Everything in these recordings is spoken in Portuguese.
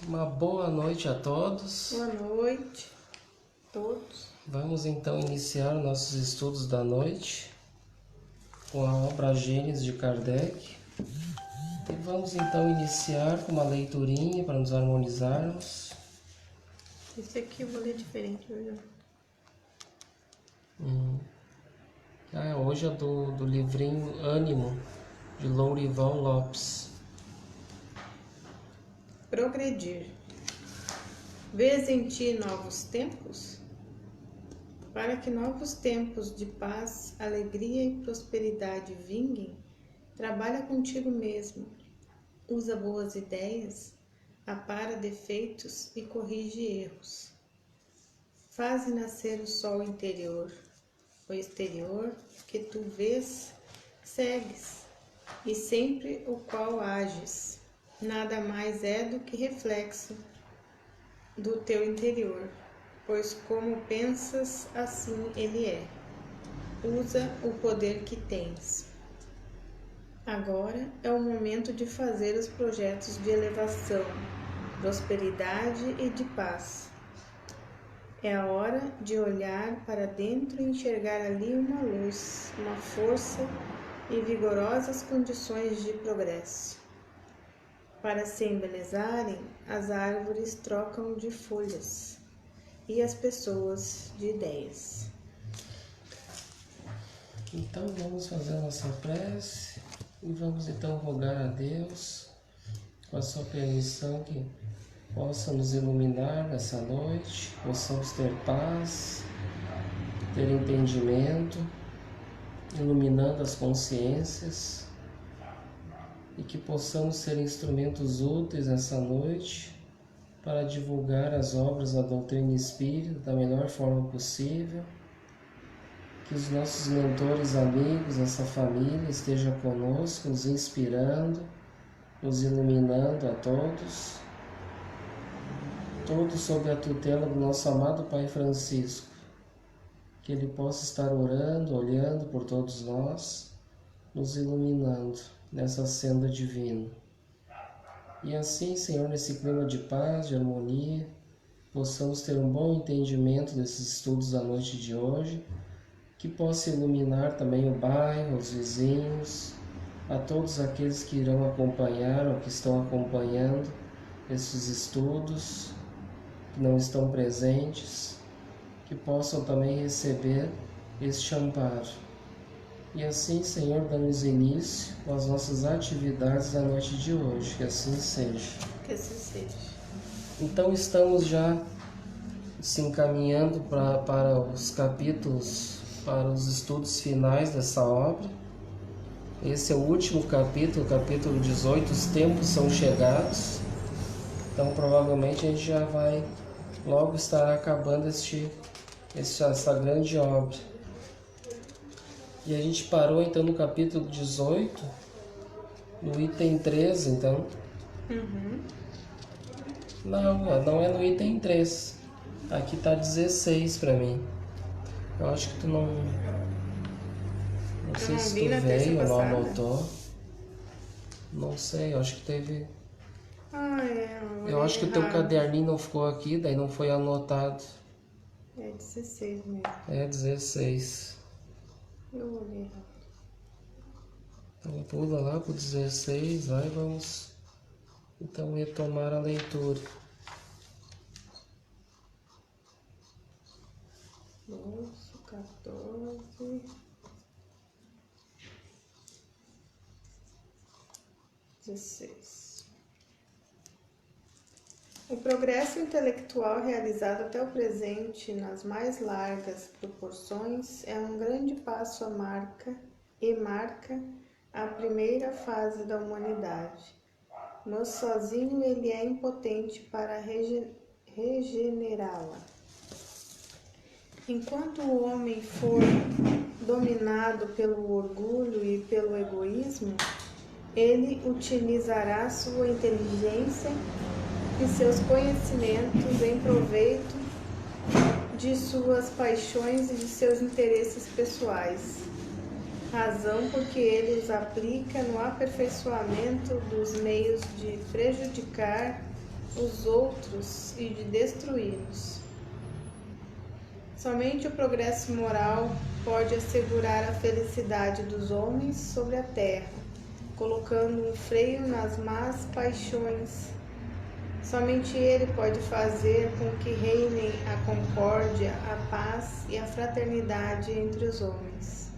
Uma boa noite a todos. Boa noite a todos. Vamos então iniciar nossos estudos da noite com a obra Gênesis de Kardec. E vamos então iniciar com uma leiturinha para nos harmonizarmos. Esse aqui eu vou ler diferente hoje. Hoje é do livrinho Ânimo, de Lourival Lopes. Progredir. Vês em ti novos tempos? Para que novos tempos de paz, alegria e prosperidade vinguem, trabalha contigo mesmo, usa boas ideias, apara defeitos e corrige erros. Faze nascer o sol interior, o exterior que tu vês, segues, e sempre o qual ages, nada mais é do que reflexo do teu interior, pois como pensas, assim ele é. Usa o poder que tens. Agora é o momento de fazer os projetos de elevação, prosperidade e de paz. É a hora de olhar para dentro e enxergar ali uma luz, uma força e vigorosas condições de progresso. Para se embelezarem, as árvores trocam de folhas e as pessoas de ideias. Então vamos fazer a nossa prece e vamos então rogar a Deus, com a sua permissão, que possa nos iluminar nessa noite, possamos ter paz, ter entendimento, iluminando as consciências, e que possamos ser instrumentos úteis nessa noite para divulgar as obras da doutrina espírita da melhor forma possível. Que os nossos mentores, amigos, essa família esteja conosco, nos inspirando, nos iluminando a todos, todos sob a tutela do nosso amado Pai Francisco, que Ele possa estar orando, olhando por todos nós, nos iluminando nessa senda divina. E assim, Senhor, nesse clima de paz, de harmonia, possamos ter um bom entendimento desses estudos da noite de hoje, que possa iluminar também o bairro, os vizinhos, a todos aqueles que irão acompanhar ou que estão acompanhando esses estudos, que não estão presentes, que possam também receber este amparo. E assim, Senhor, damos início com as nossas atividades da noite de hoje, que assim seja. Que assim seja. Então estamos já se encaminhando para os capítulos, para os estudos finais dessa obra. Esse é o último capítulo, capítulo 18, os tempos são chegados. Então provavelmente a gente já vai logo estar acabando essa grande obra. E a gente parou então no capítulo 18, no item 13, então. Não é no item 3. Aqui tá 16 para mim. Eu acho que tu não sei se tu veio ou não anotou. Não sei, eu acho que teve. Eu acho que o teu caderninho não ficou aqui, daí não foi anotado. É 16 mesmo. É 16. Eu olhei errado. Então pula lá pro 16, vai, vamos então retomar a leitura. 12, 14, 16. O progresso intelectual realizado até o presente nas mais largas proporções é um grande passo marca a primeira fase da humanidade, mas sozinho ele é impotente para regenerá-la. Enquanto o homem for dominado pelo orgulho e pelo egoísmo, ele utilizará sua inteligência e seus conhecimentos em proveito de suas paixões e de seus interesses pessoais, razão porque ele os aplica no aperfeiçoamento dos meios de prejudicar os outros e de destruí-los. Somente o progresso moral pode assegurar a felicidade dos homens sobre a terra, colocando um freio nas más paixões. Somente ele pode fazer com que reinem a concórdia, a paz e a fraternidade entre os homens.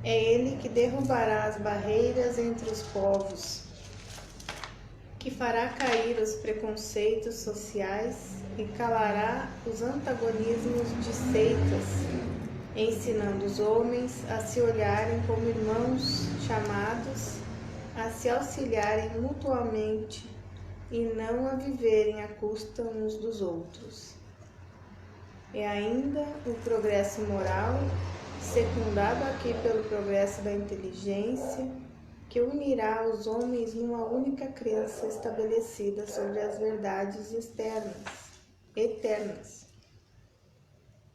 É ele que derrubará as barreiras entre os povos, que fará cair os preconceitos sociais e calará os antagonismos de seitas, ensinando os homens a se olharem como irmãos chamados a se auxiliarem mutuamente e não a viverem à custa uns dos outros. É ainda o progresso moral, secundado aqui pelo progresso da inteligência, que unirá os homens numa única crença estabelecida sobre as verdades eternas,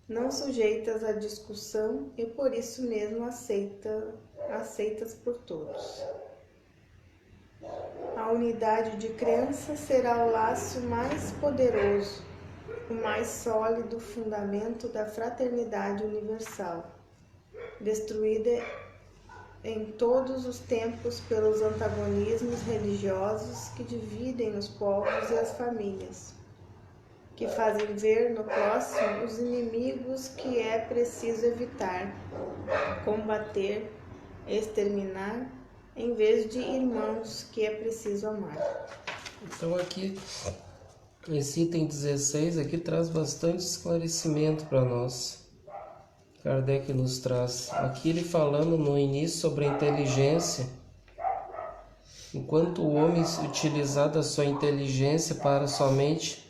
não sujeitas à discussão e por isso mesmo aceitas por todos. A unidade de crença será o laço mais poderoso, o mais sólido fundamento da fraternidade universal, destruída em todos os tempos pelos antagonismos religiosos que dividem os povos e as famílias, que fazem ver no próximo os inimigos que é preciso evitar, combater, exterminar, em vez de irmãos que é preciso amar. Então aqui, esse item 16 aqui traz bastante esclarecimento para nós. Kardec nos traz aqui ele falando no início sobre a inteligência. Enquanto o homem utilizar da sua inteligência para somente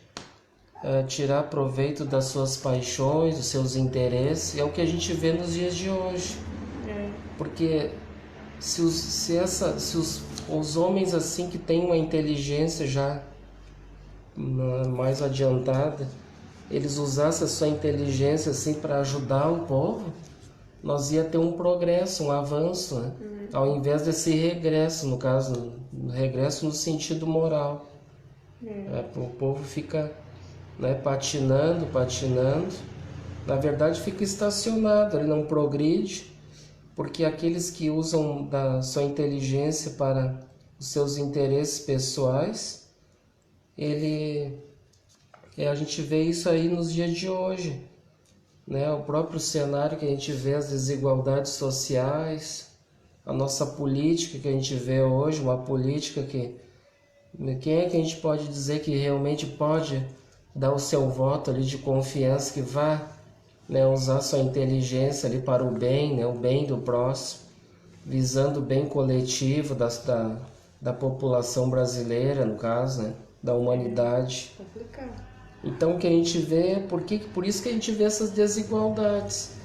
tirar proveito das suas paixões, dos seus interesses, é o que a gente vê nos dias de hoje. Porque se os homens assim que têm uma inteligência já mais adiantada, eles usassem a sua inteligência assim para ajudar o povo, nós ia ter um progresso, um avanço, né? Ao invés desse regresso, no caso, regresso no sentido moral. O povo fica, né, patinando, na verdade fica estacionado, ele não progride, porque aqueles que usam da sua inteligência para os seus interesses pessoais, a gente vê isso aí nos dias de hoje, né? O próprio cenário que a gente vê, as desigualdades sociais, a nossa política que a gente vê hoje, uma política que... Quem é que a gente pode dizer que realmente pode dar o seu voto ali de confiança, que vá, né, usar sua inteligência ali para o bem, né, o bem do próximo, visando o bem coletivo da população brasileira, no caso, né, da humanidade. Complicado. Então o que a gente vê, por isso que a gente vê essas desigualdades.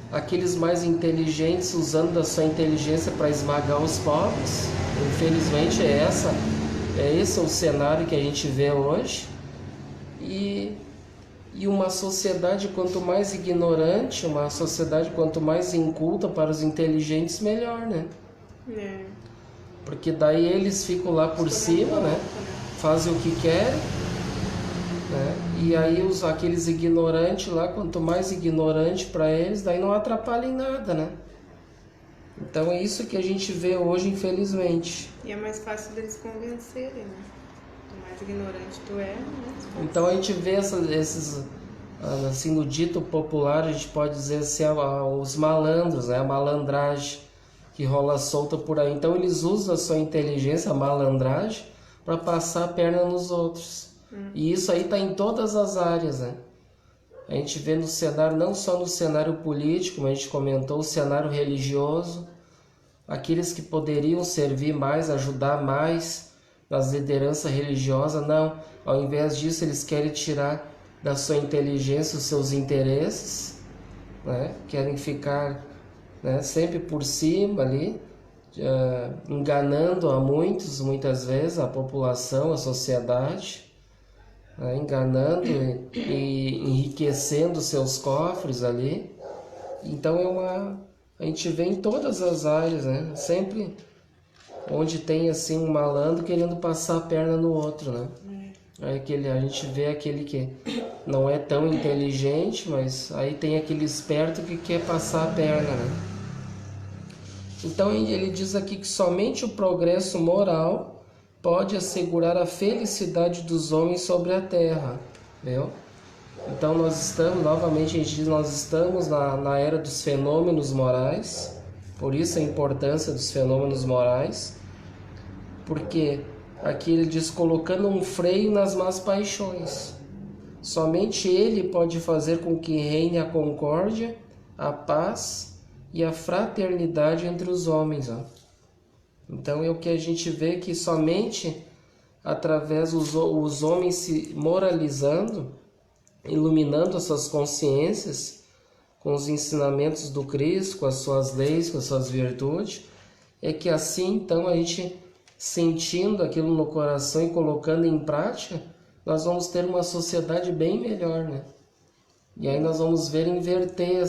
Aqueles mais inteligentes usando da sua inteligência para esmagar os pobres. Infelizmente esse é o cenário que a gente vê hoje. E uma sociedade quanto mais ignorante, uma sociedade quanto mais inculta para os inteligentes, melhor, né? Porque daí eles ficam lá por cima, né? Fazem o que querem, né? E aí aqueles ignorantes lá, quanto mais ignorante para eles, daí não atrapalha em nada, né? Então é isso que a gente vê hoje, infelizmente. E é mais fácil deles convencerem, né? Quanto mais ignorante tu é, mais fácil. Então a gente vê esses, assim, no dito popular, a gente pode dizer assim, os malandros, né? A malandragem que rola solta por aí. Então eles usam a sua inteligência, a malandragem, para passar a perna nos outros. E isso aí está em todas as áreas, né? A gente vê no cenário, não só no cenário político, como a gente comentou, o cenário religioso, aqueles que poderiam servir mais, ajudar mais nas lideranças religiosas, não. Ao invés disso, eles querem tirar da sua inteligência os seus interesses, né? Querem ficar, né, sempre por cima ali, enganando a muitas vezes, a população, a sociedade, né, enganando e enriquecendo seus cofres ali. Então a gente vê em todas as áreas, né? Sempre onde tem assim um malandro querendo passar a perna no outro, né? A gente vê aquele que não é tão inteligente, mas aí tem aquele esperto que quer passar a perna, né? Então ele diz aqui que somente o progresso moral pode assegurar a felicidade dos homens sobre a terra, viu? Então nós estamos, novamente a gente diz, nós estamos na era dos fenômenos morais, por isso a importância dos fenômenos morais, porque aqui ele diz colocando um freio nas más paixões. Somente ele pode fazer com que reine a concórdia, a paz e a fraternidade entre os homens. Ó. Então é o que a gente vê que somente através os homens se moralizando, iluminando as suas consciências com os ensinamentos do Cristo, com as suas leis, com as suas virtudes, é que assim então a gente sentindo aquilo no coração e colocando em prática, nós vamos ter uma sociedade bem melhor, né? E aí nós vamos ver inverter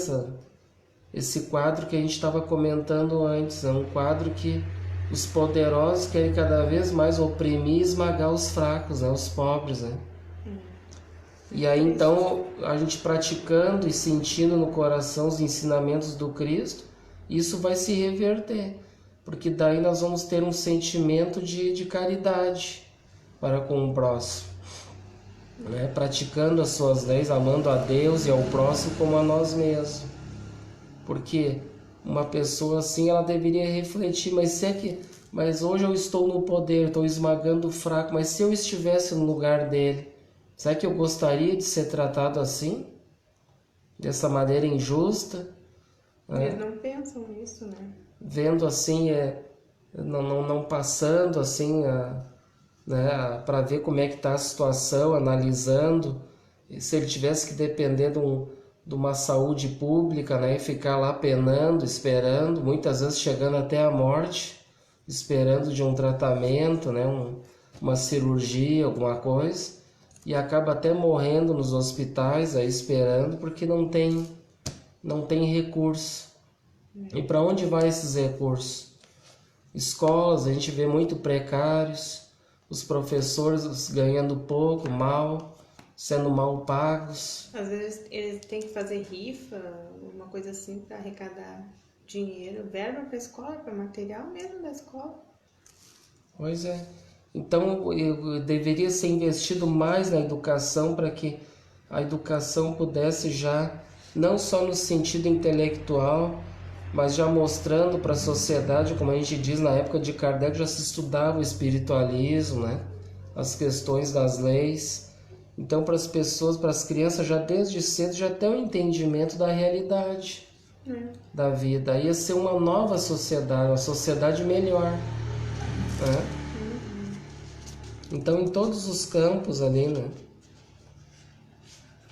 esse quadro que a gente estava comentando antes, é um quadro que os poderosos querem cada vez mais oprimir e esmagar os fracos, né? Os pobres, né? E aí então a gente praticando e sentindo no coração os ensinamentos do Cristo, isso vai se reverter, porque daí nós vamos ter um sentimento de caridade para com o próximo, né? Praticando as suas leis, amando a Deus e ao próximo como a nós mesmos. Porque uma pessoa assim ela deveria refletir, mas hoje eu estou no poder, estou esmagando o fraco, mas se eu estivesse no lugar dele, será que eu gostaria de ser tratado assim? Dessa maneira injusta? Eles não pensam nisso, né? Vendo assim, não passando assim, né, para ver como é que está a situação, analisando. E se ele tivesse que depender de uma saúde pública, né, e ficar lá penando, esperando, muitas vezes chegando até a morte, esperando de um tratamento, né, uma cirurgia, alguma coisa, e acaba até morrendo nos hospitais aí esperando porque não tem recurso. E para onde vai esses recursos? Escolas, a gente vê muito precários, os professores ganhando pouco, mal, sendo mal pagos. Às vezes eles têm que fazer rifa, uma coisa assim, para arrecadar dinheiro, verba para a escola, para material mesmo da escola. Pois é. Então, deveria ser investido mais na educação para que a educação pudesse já, não só no sentido intelectual, mas já mostrando para a sociedade, como a gente diz, na época de Kardec já se estudava o espiritualismo, né? As questões das leis. Então, para as pessoas, para as crianças, já desde cedo, já tem um entendimento da realidade da vida. Ia ser uma nova sociedade, uma sociedade melhor, né? Então, em todos os campos ali, né?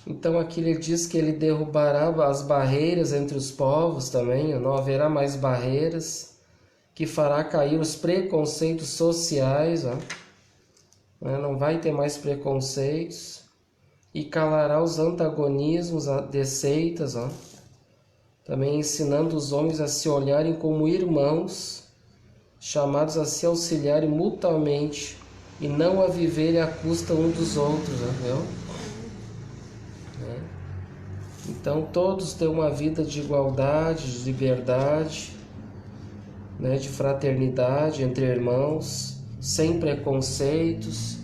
Então, aqui ele diz que ele derrubará as barreiras entre os povos também, não haverá mais barreiras, que fará cair os preconceitos sociais, ó, né? Não vai ter mais preconceitos, e calará os antagonismos de seitas, ó, também ensinando os homens a se olharem como irmãos, chamados a se auxiliarem mutuamente, e não a viverem à custa um dos outros, viu? Então todos têm uma vida de igualdade, de liberdade, né, de fraternidade entre irmãos, sem preconceitos,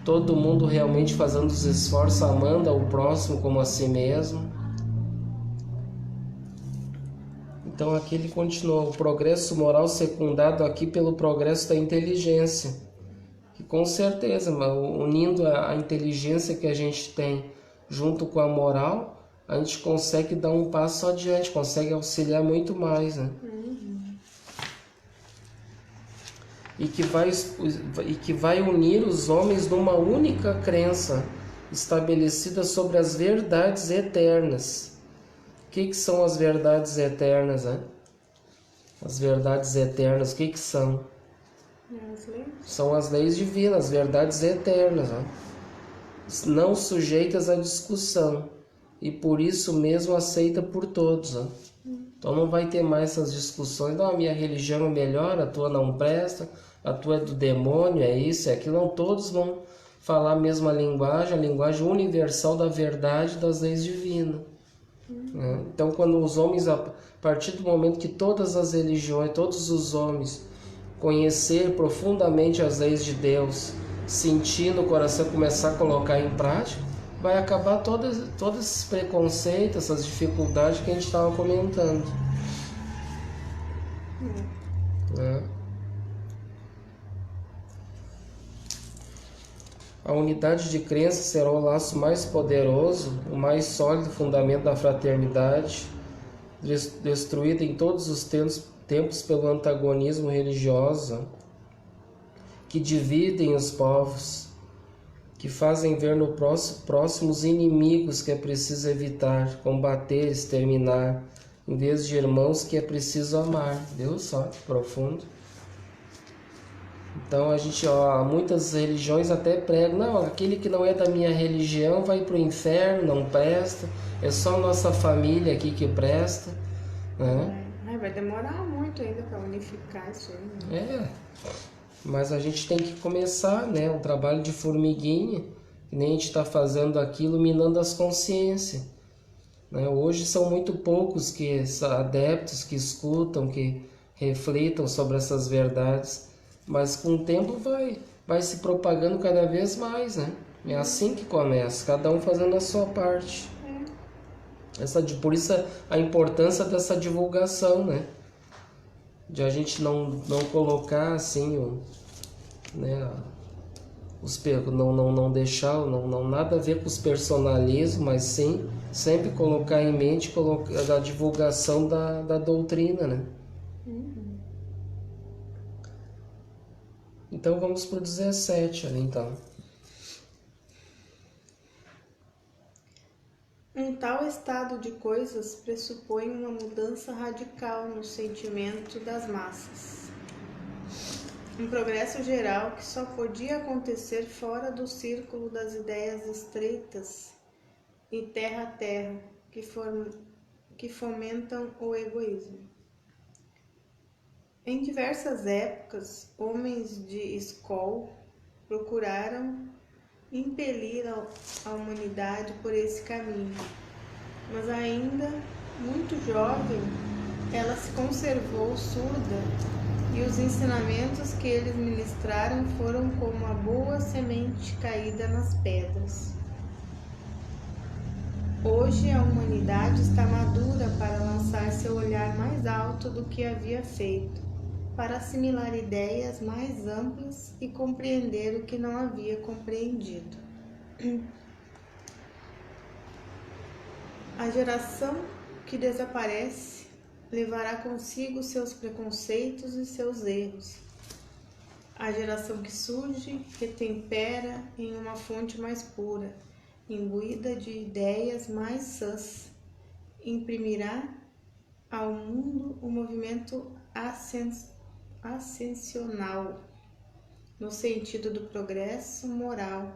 todo mundo realmente fazendo os esforços, amando ao próximo como a si mesmo. Então aqui ele continua, o progresso moral secundado aqui pelo progresso da inteligência, que com certeza, unindo a inteligência que a gente tem junto com a moral, a gente consegue dar um passo adiante, consegue auxiliar muito mais, né? E que vai unir os homens numa única crença estabelecida sobre as verdades eternas. O que são as verdades eternas, né? As verdades eternas, o que são? São as leis divinas, as verdades eternas, né? Não sujeitas à discussão, e por isso mesmo aceita por todos, né? Então não vai ter mais essas discussões, não, a minha religião é melhor, a tua não presta, a tua é do demônio, é isso, é aquilo. Não, todos vão falar a mesma linguagem, a linguagem universal da verdade das leis divinas. Né? Então, quando os homens, a partir do momento que todas as religiões, todos os homens conhecer profundamente as leis de Deus, sentir no coração, começar a colocar em prática, vai acabar todos esses preconceitos, essas dificuldades que a gente estava comentando. Né? A unidade de crença será o laço mais poderoso, o mais sólido fundamento da fraternidade, destruída em todos os tempos pelo antagonismo religioso, que dividem os povos, que fazem ver no próximo os inimigos que é preciso evitar, combater, exterminar, em vez de irmãos que é preciso amar. Deus só, que profundo. Então a gente, muitas religiões até pregam, não, aquele que não é da minha religião vai para o inferno, não presta, é só nossa família aqui que presta. Né? Vai demorar muito ainda para unificar isso aí. Né? Mas a gente tem que começar, né, um trabalho de formiguinha, que nem a gente está fazendo aqui, iluminando as consciências. Né? Hoje são muito poucos adeptos que escutam, que reflitam sobre essas verdades. Mas com o tempo vai se propagando cada vez mais, né? É assim que começa, cada um fazendo a sua parte. Por isso a importância dessa divulgação, né? De a gente não colocar assim, né? Não deixar, não nada a ver com os personalismos, mas sim sempre colocar em mente a divulgação da doutrina, né? Então vamos para o 17 ali, então. Um tal estado de coisas pressupõe uma mudança radical no sentimento das massas. Um progresso geral que só podia acontecer fora do círculo das ideias estreitas e terra a terra que fomentam o egoísmo. Em diversas épocas, homens de escola procuraram impelir a humanidade por esse caminho, mas ainda muito jovem, ela se conservou surda e os ensinamentos que eles ministraram foram como a boa semente caída nas pedras. Hoje a humanidade está madura para lançar seu olhar mais alto do que havia feito, para assimilar ideias mais amplas e compreender o que não havia compreendido. A geração que desaparece levará consigo seus preconceitos e seus erros. A geração que surge retempera em uma fonte mais pura, imbuída de ideias mais sãs, imprimirá ao mundo o movimento ascensional, no sentido do progresso moral,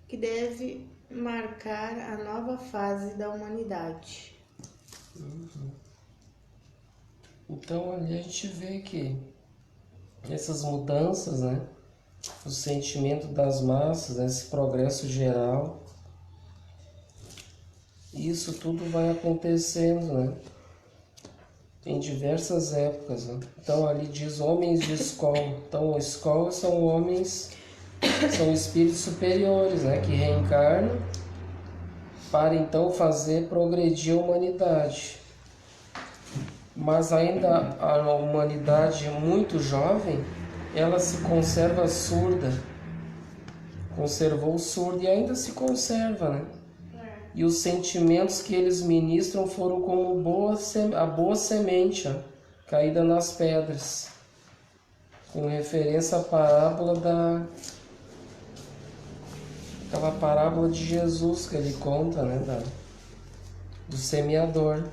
que deve marcar a nova fase da humanidade. Então ali a gente vê que essas mudanças, né, o sentimento das massas, esse progresso geral, isso tudo vai acontecendo, né? Em diversas épocas, né? Então ali diz homens de escola. Então escola são homens, são espíritos superiores, né? Que reencarnam para então fazer progredir a humanidade. Mas ainda a humanidade muito jovem, ela se conserva surda. Conservou surda e ainda se conserva, né? E os sentimentos que eles ministram foram como a boa semente, ó, caída nas pedras, com referência à parábola aquela parábola de Jesus que ele conta, né, do semeador.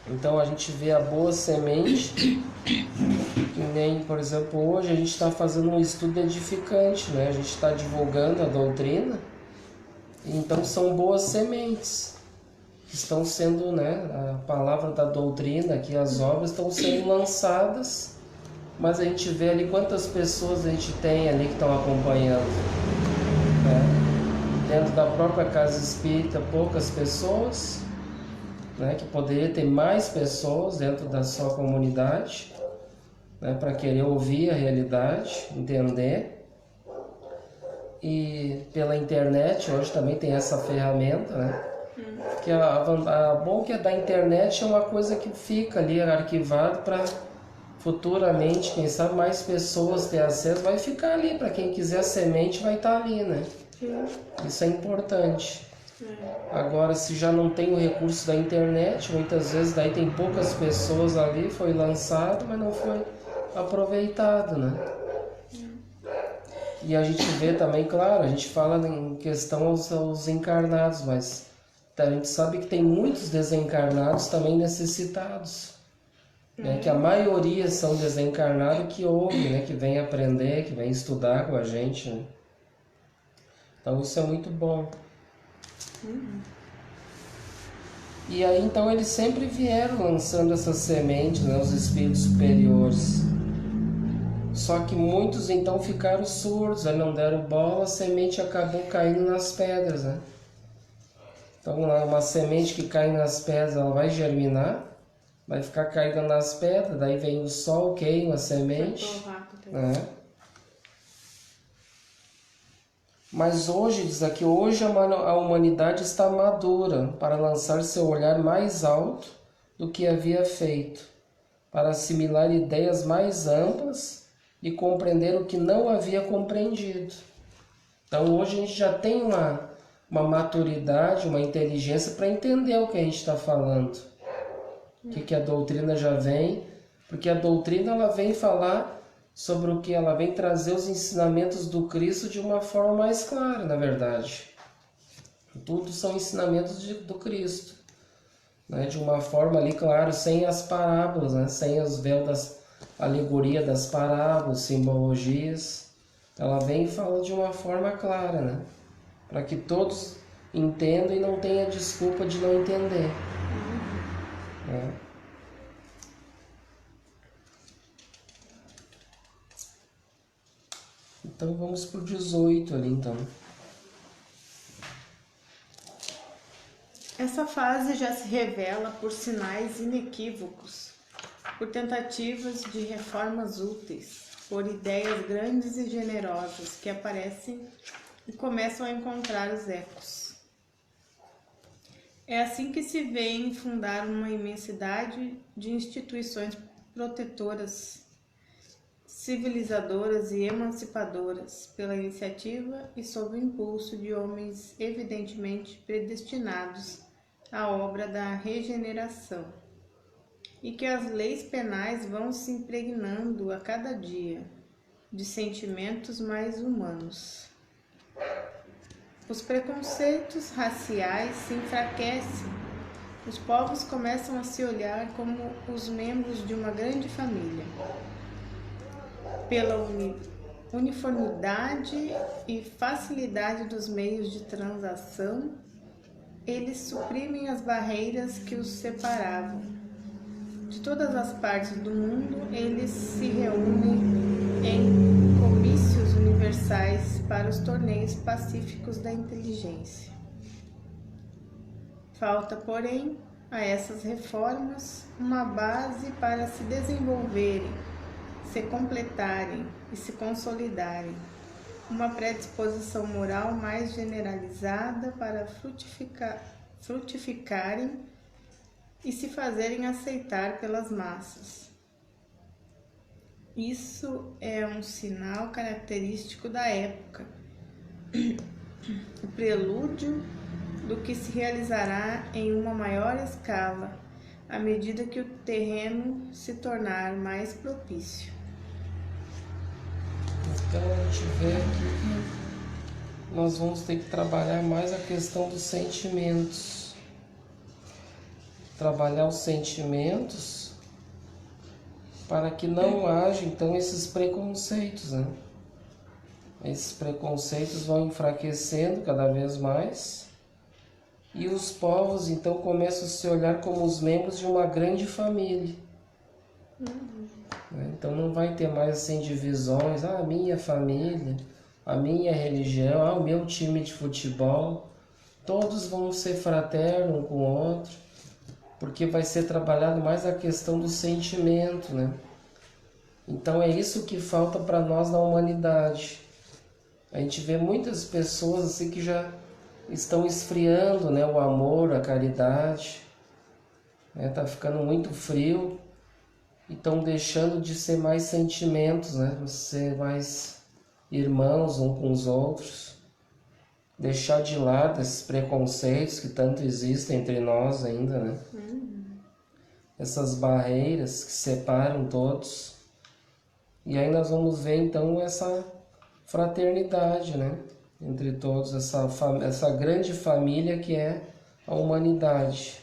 Então a gente vê a boa semente, que nem, por exemplo, hoje a gente está fazendo um estudo edificante, né? A gente está divulgando a doutrina. Então são boas sementes que estão sendo, né, a palavra da doutrina, que as obras estão sendo lançadas, mas a gente vê ali quantas pessoas a gente tem ali que estão acompanhando. né? Dentro da própria casa espírita, poucas pessoas, né? Que poderia ter mais pessoas dentro da sua comunidade, né? Para querer ouvir a realidade, entender. E pela internet, hoje também tem essa ferramenta, né? Que a bom que é da internet é uma coisa que fica ali arquivado para futuramente, quem sabe, mais pessoas ter acesso. Vai ficar ali, para quem quiser a semente vai estar ali, né? Isso é importante. Agora, se já não tem o recurso da internet, muitas vezes daí tem poucas pessoas ali, foi lançado, mas não foi aproveitado, né? E a gente vê também, claro, a gente fala em questão aos encarnados, mas a gente sabe que tem muitos desencarnados também necessitados, né? Que a maioria são desencarnados que ouvem, né? Que vem aprender, que vem estudar com a gente, né? Então isso é muito bom. E aí então eles sempre vieram lançando essas sementes, né? Os espíritos superiores. Só que muitos então ficaram surdos, aí não deram bola, a semente acabou caindo nas pedras, né? Então uma semente que cai nas pedras, ela vai germinar, vai ficar caída nas pedras, daí vem o sol, queima a semente, né? Mas hoje, diz aqui, hoje a humanidade está madura para lançar seu olhar mais alto do que havia feito, para assimilar ideias mais amplas e compreender o que não havia compreendido. Então hoje a gente já tem uma maturidade, uma inteligência para entender o que a gente está falando. O que a doutrina já vem, porque a doutrina ela vem falar sobre o que ela vem trazer os ensinamentos do Cristo de uma forma mais clara, na verdade. Tudo são ensinamentos do Cristo, né? De uma forma ali, claro, sem as parábolas, né? Sem os véus das alegoria das parábolas, simbologias. Ela vem e fala de uma forma clara, né? Para que todos entendam e não tenha desculpa de não entender. Né? Então vamos para o 18 ali, então. Essa fase já se revela por sinais inequívocos, por tentativas de reformas úteis, por ideias grandes e generosas que aparecem e começam a encontrar os ecos. É assim que se vê em fundar uma imensidade de instituições protetoras, civilizadoras e emancipadoras, pela iniciativa e sob o impulso de homens evidentemente predestinados à obra da regeneração, e que as leis penais vão se impregnando a cada dia de sentimentos mais humanos. Os preconceitos raciais se enfraquecem, os povos começam a se olhar como os membros de uma grande família. Pela uniformidade e facilidade dos meios de transação, eles suprimem as barreiras que os separavam. De todas as partes do mundo, eles se reúnem em comícios universais para os torneios pacíficos da inteligência. Falta, porém, a essas reformas uma base para se desenvolverem, se completarem e se consolidarem, uma predisposição moral mais generalizada para frutificarem e se fazerem aceitar pelas massas. Isso é um sinal característico da época, o prelúdio do que se realizará em uma maior escala, à medida que o terreno se tornar mais propício. Então a gente vê que nós vamos ter que trabalhar mais a questão dos sentimentos. Trabalhar os sentimentos para que não haja então esses preconceitos, né? Esses preconceitos vão enfraquecendo cada vez mais e os povos então começam a se olhar como os membros de uma grande família. Então não vai ter mais assim divisões, minha família, a minha religião, o meu time de futebol, todos vão ser fraternos um com o outro, porque vai ser trabalhado mais a questão do sentimento, né? Então é isso que falta para nós na humanidade. A gente vê muitas pessoas assim que já estão esfriando, né, o amor, a caridade, né? Tá ficando muito frio e estão deixando de ser mais sentimentos, né? Ser mais irmãos uns com os outros, deixar de lado esses preconceitos que tanto existem entre nós ainda, né? Essas barreiras que separam todos. E aí nós vamos ver então essa fraternidade, né? Entre todos, essa grande família que é a humanidade.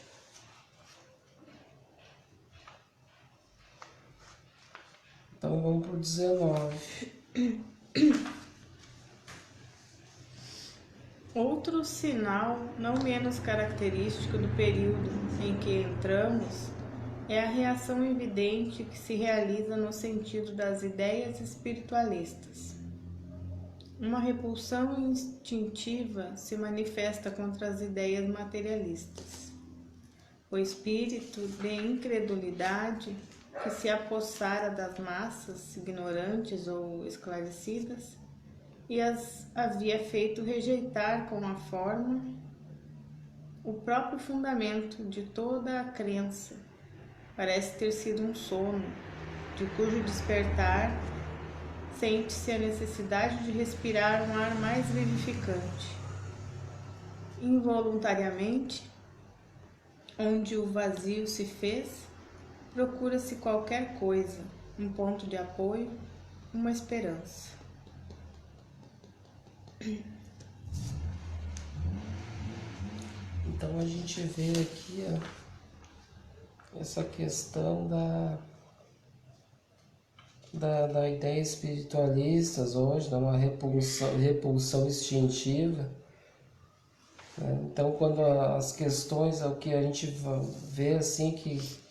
Então vamos para o 19. Outro sinal não menos característico do período em que entramos é a reação evidente que se realiza no sentido das ideias espiritualistas. Uma repulsão instintiva se manifesta contra as ideias materialistas. O espírito de incredulidade que se apossara das massas ignorantes ou esclarecidas e as havia feito rejeitar com a forma o próprio fundamento de toda a crença, parece ter sido um sono, de cujo despertar sente-se a necessidade de respirar um ar mais vivificante. Involuntariamente, onde o vazio se fez, procura-se qualquer coisa, um ponto de apoio, uma esperança. Então a gente vê aqui essa questão da ideia espiritualistas hoje, dá uma repulsão instintiva. Então quando as questões, o que a gente vê assim que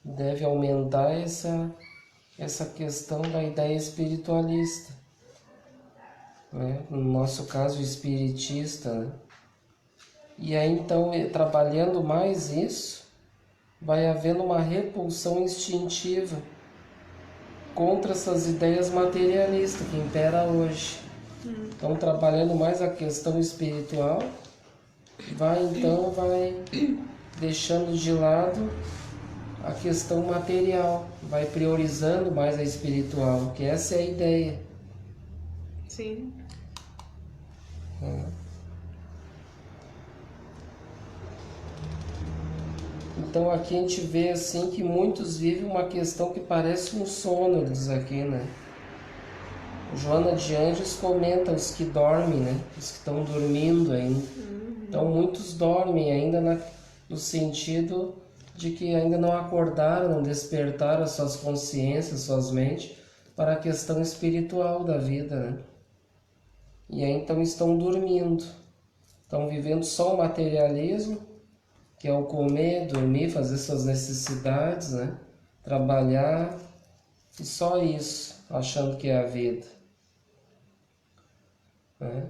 deve aumentar essa questão da ideia espiritualista, né? No nosso caso espiritista, né? E aí então, trabalhando mais isso, vai havendo uma repulsão instintiva contra essas ideias materialistas que impera hoje. Então, trabalhando mais a questão espiritual, vai deixando de lado a questão material, vai priorizando mais a espiritual, que essa é a ideia. Sim. Então aqui a gente vê assim que muitos vivem uma questão que parece um sono, diz aqui, né? Joana de Anjos comenta os que dormem, né? Os que estão dormindo ainda. Então muitos dormem ainda no sentido de que ainda não acordaram, não despertaram as suas consciências, suas mentes para a questão espiritual da vida, né? E aí então estão dormindo, estão vivendo só o materialismo, que é o comer, dormir, fazer suas necessidades, né? Trabalhar, e só isso, achando que é a vida. Né?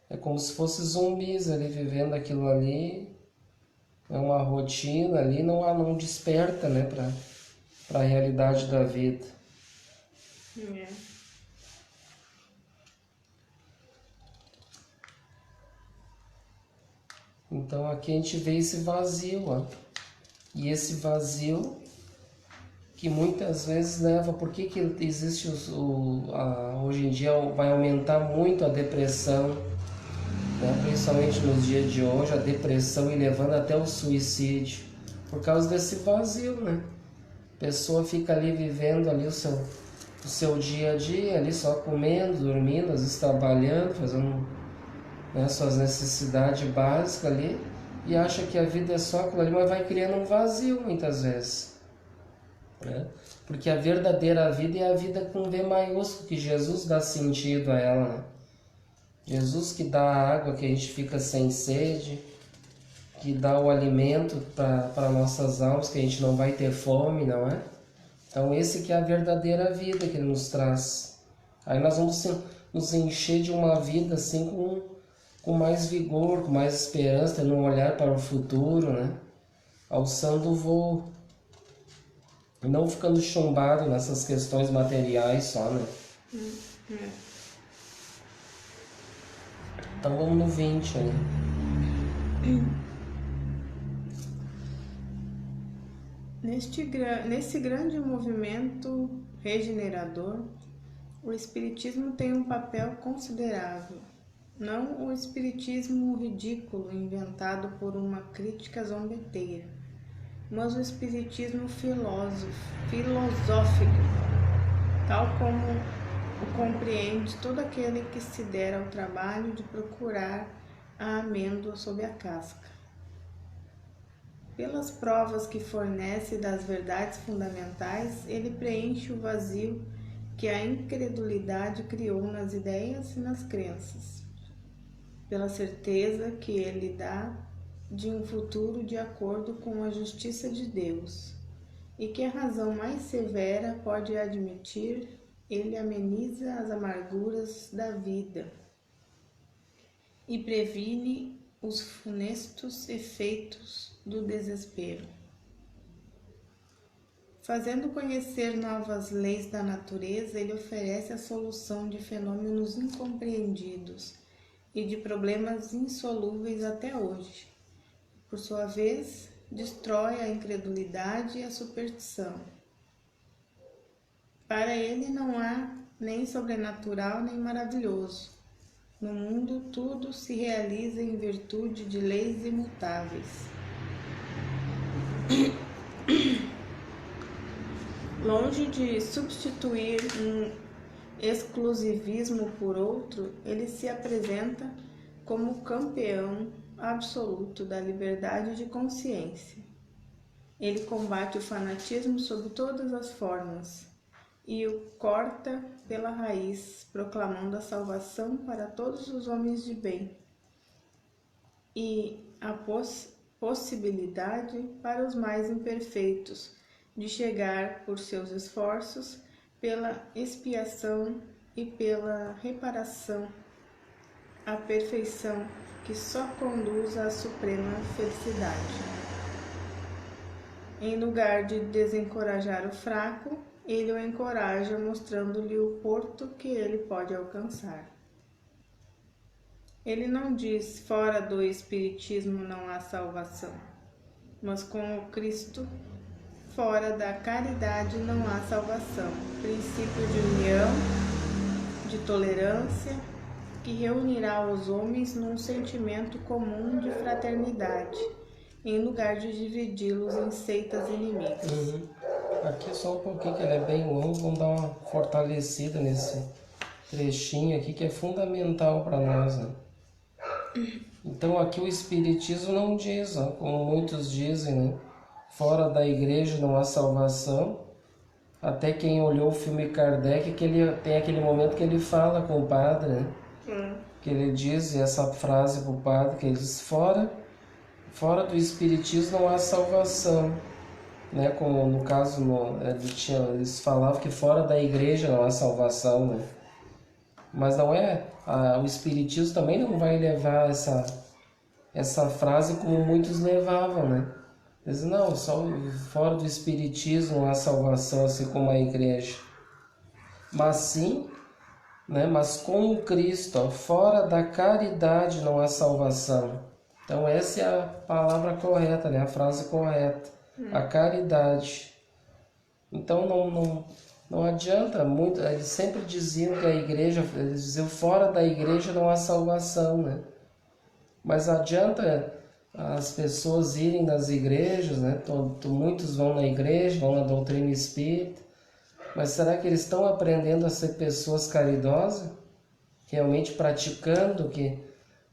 É como se fossem zumbis ali, vivendo aquilo ali, é uma rotina ali, não desperta, né, para a realidade da vida. Então aqui a gente vê esse vazio, ó. E esse vazio que muitas vezes leva, por que existe hoje em dia vai aumentar muito a depressão, né? Principalmente nos dias de hoje, a depressão e levando até o suicídio, por causa desse vazio, né? A pessoa fica ali vivendo ali o seu dia a dia, ali só comendo, dormindo, às vezes trabalhando, fazendo, né, suas necessidades básicas ali, e acha que a vida é só aquilo ali, mas vai criando um vazio muitas vezes, né? Porque a verdadeira vida é a vida com V maiúsculo, que Jesus dá sentido a ela, né? Jesus que dá a água que a gente fica sem sede, que dá o alimento para nossas almas, que a gente não vai ter fome, não é? Então esse que é a verdadeira vida que Ele nos traz. Aí nós vamos nos encher de uma vida assim com mais vigor, com mais esperança, tendo um olhar para o futuro, né? Alçando o voo. E não ficando chumbado nessas questões materiais só, né? Então vamos no 20 aí. Nesse grande movimento regenerador, o Espiritismo tem um papel considerável. Não o Espiritismo ridículo inventado por uma crítica zombeteira, mas o Espiritismo filosófico, tal como o compreende todo aquele que se der ao trabalho de procurar a amêndoa sob a casca. Pelas provas que fornece das verdades fundamentais, ele preenche o vazio que a incredulidade criou nas ideias e nas crenças, pela certeza que ele dá de um futuro de acordo com a justiça de Deus, e que a razão mais severa pode admitir, ele ameniza as amarguras da vida e previne os funestos efeitos do desespero. Fazendo conhecer novas leis da natureza, ele oferece a solução de fenômenos incompreendidos e de problemas insolúveis até hoje. Por sua vez, destrói a incredulidade e a superstição. Para ele não há nem sobrenatural nem maravilhoso. No mundo, tudo se realiza em virtude de leis imutáveis. Longe de substituir um exclusivismo por outro, ele se apresenta como campeão absoluto da liberdade de consciência. Ele combate o fanatismo sob todas as formas e o corta pela raiz, proclamando a salvação para todos os homens de bem e a possibilidade para os mais imperfeitos de chegar por seus esforços, pela expiação e pela reparação, à perfeição que só conduz à suprema felicidade. Em lugar de desencorajar o fraco, ele o encoraja, mostrando-lhe o porto que ele pode alcançar. Ele não diz, fora do Espiritismo não há salvação, mas com o Cristo, fora da caridade não há salvação. Princípio de união, de tolerância, que reunirá os homens num sentimento comum de fraternidade, em lugar de dividi-los em seitas inimigas. Aqui só um pouquinho, que ele é bem longo, vamos dar uma fortalecida nesse trechinho aqui que é fundamental para nós, né? Então aqui o Espiritismo não diz, ó, como muitos dizem, né? Fora da igreja não há salvação. Até quem olhou o filme Kardec, que ele tem aquele momento que ele fala com o padre, né? Que ele diz essa frase para o padre, que ele diz, fora do Espiritismo não há salvação. Né, como no caso, eles falavam que fora da igreja não há salvação, né? Mas não é, o Espiritismo também não vai levar essa frase como muitos levavam, né? Eles não, só fora do Espiritismo não há salvação, assim como a igreja. Mas sim, né, mas com o Cristo, ó, fora da caridade não há salvação. Então essa é a palavra correta, né? A frase correta. A caridade. Então não adianta muito, eles sempre diziam que a igreja, eles diziam fora da igreja não há salvação, né? Mas adianta as pessoas irem nas igrejas, né? Muitos vão na igreja, vão na doutrina espírita, mas será que eles estão aprendendo a ser pessoas caridosas? Realmente praticando o que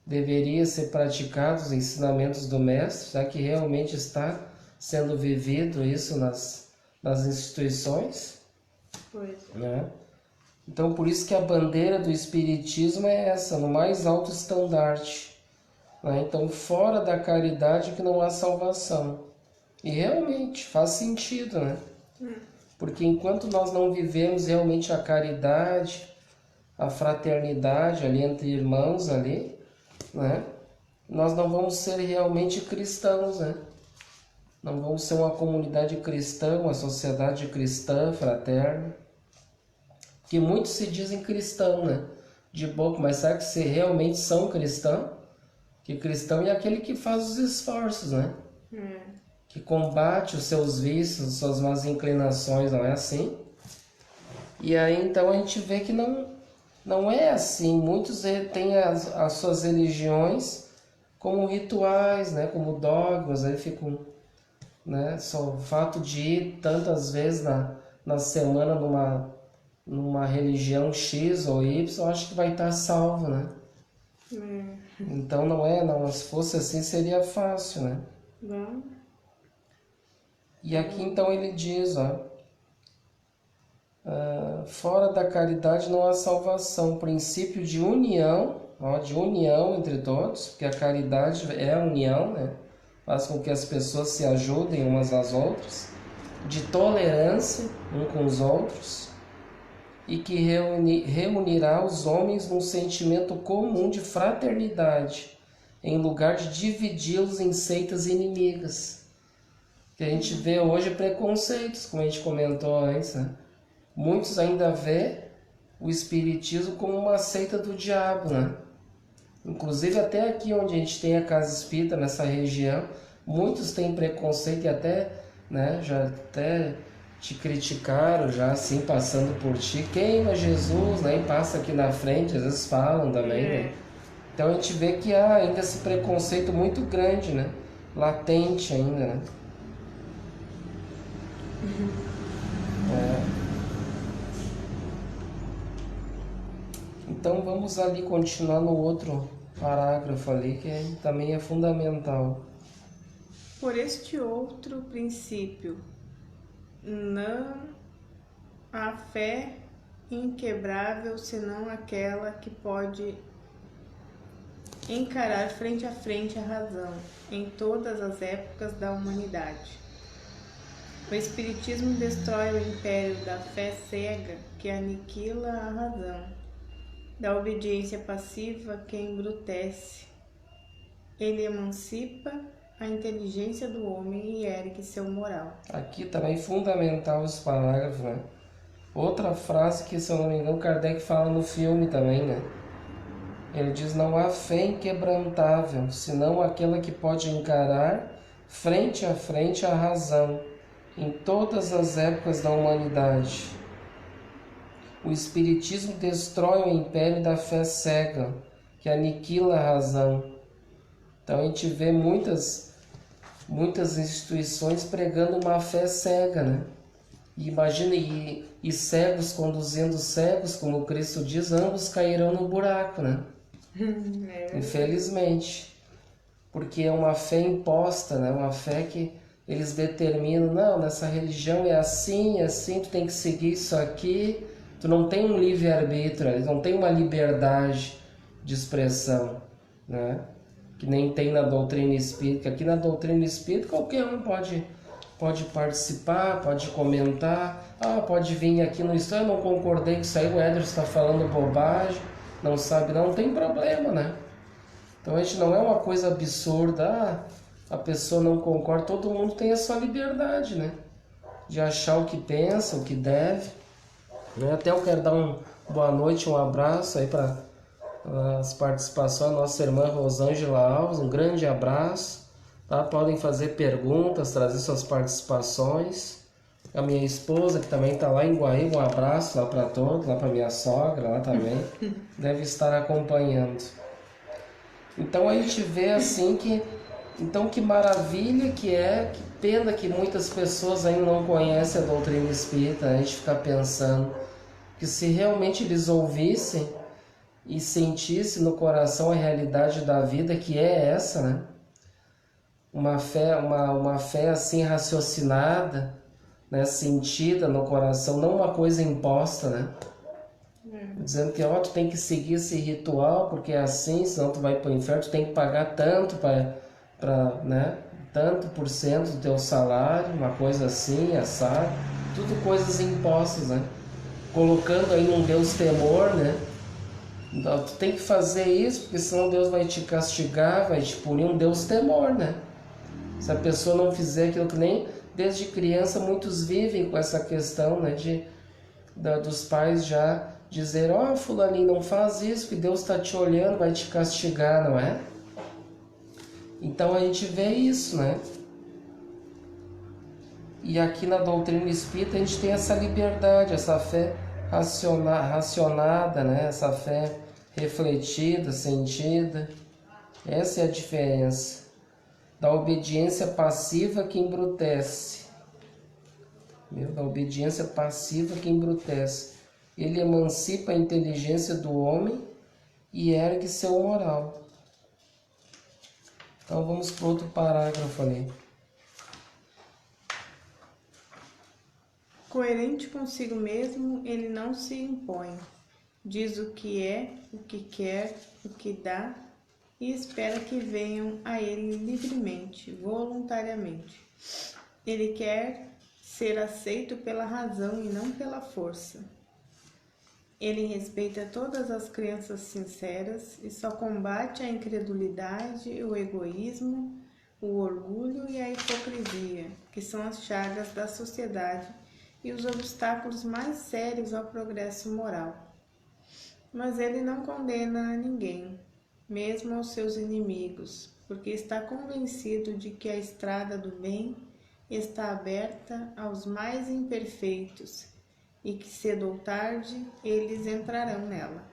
deveria ser praticado, os ensinamentos do Mestre? Será que realmente está sendo vivido isso nas instituições? Pois. Né? Então, por isso que a bandeira do Espiritismo é essa, no mais alto estandarte. Né? Então, fora da caridade que não há salvação. E realmente faz sentido, né? Porque enquanto nós não vivemos realmente a caridade, a fraternidade ali entre irmãos ali, né? Nós não vamos ser realmente cristãos, né? Não vamos ser uma comunidade cristã, uma sociedade cristã, fraterna. Que muitos se dizem cristão, né? De boca, mas será que se realmente são cristãos? Que cristão é aquele que faz os esforços, né? Que combate os seus vícios, suas más inclinações, não é assim? E aí então a gente vê que não é assim. Muitos têm as suas religiões como rituais, né? Como dogmas, aí ficam, né? Só o fato de ir tantas vezes na semana numa religião X ou Y, eu acho que vai estar salvo, né? Então não, se fosse assim seria fácil, né? Não. E aqui então ele diz, ó, fora da caridade não há salvação, princípio de união, ó, de união entre todos, porque a caridade é a união, né? Faz com que as pessoas se ajudem umas às outras, de tolerância uns com os outros, e que reunirá os homens num sentimento comum de fraternidade, em lugar de dividi-los em seitas inimigas. Que a gente vê hoje preconceitos, como a gente comentou antes, né? Muitos ainda vê o espiritismo como uma seita do diabo, né? Inclusive até aqui onde a gente tem a casa espírita, nessa região, muitos têm preconceito e até, né, já até te criticaram, já assim, passando por ti, queima Jesus, né, e passa aqui na frente, às vezes falam também, né? Então a gente vê que há ainda esse preconceito muito grande, né? Latente ainda, né? Então vamos ali continuar no outro parágrafo ali, que também é fundamental. Por este outro princípio, não há fé inquebrável senão aquela que pode encarar frente a frente a razão em todas as épocas da humanidade. O Espiritismo destrói o império da fé cega que aniquila a razão, da obediência passiva que embrutece. Ele emancipa a inteligência do homem e ergue seu moral. Aqui também fundamental esse parágrafo, né? Outra frase que, se eu não me engano, Kardec fala no filme também, né? Ele diz, não há fé inquebrantável, senão aquela que pode encarar frente a frente a razão, em todas as épocas da humanidade. O Espiritismo destrói o império da fé cega, que aniquila a razão. Então a gente vê muitas instituições pregando uma fé cega, né? E imagina, e cegos conduzindo cegos, como Cristo diz, ambos cairão no buraco, né? Infelizmente. Porque é uma fé imposta, né? Uma fé que eles determinam, não, nessa religião é assim, tu tem que seguir isso aqui, tu não tem um livre-arbítrio, não tem uma liberdade de expressão, né? Que nem tem na doutrina espírita. Aqui na doutrina espírita qualquer um pode participar, pode comentar, pode vir aqui no eu não concordei com isso aí, o Éder está falando bobagem, não sabe, não tem problema, né? Então a gente não é uma coisa absurda, a pessoa não concorda, todo mundo tem a sua liberdade, né? De achar o que pensa, o que deve. Né? Até eu quero dar uma boa noite, um abraço aí para as participações da nossa irmã Rosângela Alves, um grande abraço. Tá? Podem fazer perguntas, trazer suas participações. A minha esposa, que também está lá em Guaíba, um abraço lá para todos, lá para minha sogra, lá também, deve estar acompanhando. Então a gente vê assim que, então que maravilha que pena que muitas pessoas ainda não conhecem a doutrina espírita, a gente fica pensando que se realmente eles ouvissem e sentissem no coração a realidade da vida, que é essa, né? Uma fé assim raciocinada, né? Sentida no coração, não uma coisa imposta, né? Dizendo que tu tem que seguir esse ritual porque é assim, senão tu vai para o inferno, tu tem que pagar tanto né? Tanto por cento do teu salário, uma coisa assim, assado, tudo coisas impostas, né? Colocando aí um Deus temor, né? Então, tu tem que fazer isso, porque senão Deus vai te castigar, vai te punir, um Deus temor, né? Se a pessoa não fizer aquilo que nem desde criança muitos vivem com essa questão, né? Dos pais já dizer, ó, fulaninho, não faz isso, que Deus está te olhando, vai te castigar, não é? Então a gente vê isso, né? E aqui na doutrina espírita a gente tem essa liberdade, essa fé racionada, né? Essa fé refletida, sentida. Essa é a diferença da obediência passiva que embrutece. Da obediência passiva que embrutece. Ele emancipa a inteligência do homem e ergue seu moral. Então vamos para outro parágrafo ali. Coerente consigo mesmo, ele não se impõe. Diz o que é, o que quer, o que dá, e espera que venham a ele livremente, voluntariamente. Ele quer ser aceito pela razão e não pela força. Ele respeita todas as crenças sinceras e só combate a incredulidade, o egoísmo, o orgulho e a hipocrisia, que são as chagas da sociedade e os obstáculos mais sérios ao progresso moral. Mas ele não condena a ninguém, mesmo aos seus inimigos, porque está convencido de que a estrada do bem está aberta aos mais imperfeitos e que cedo ou tarde eles entrarão nela.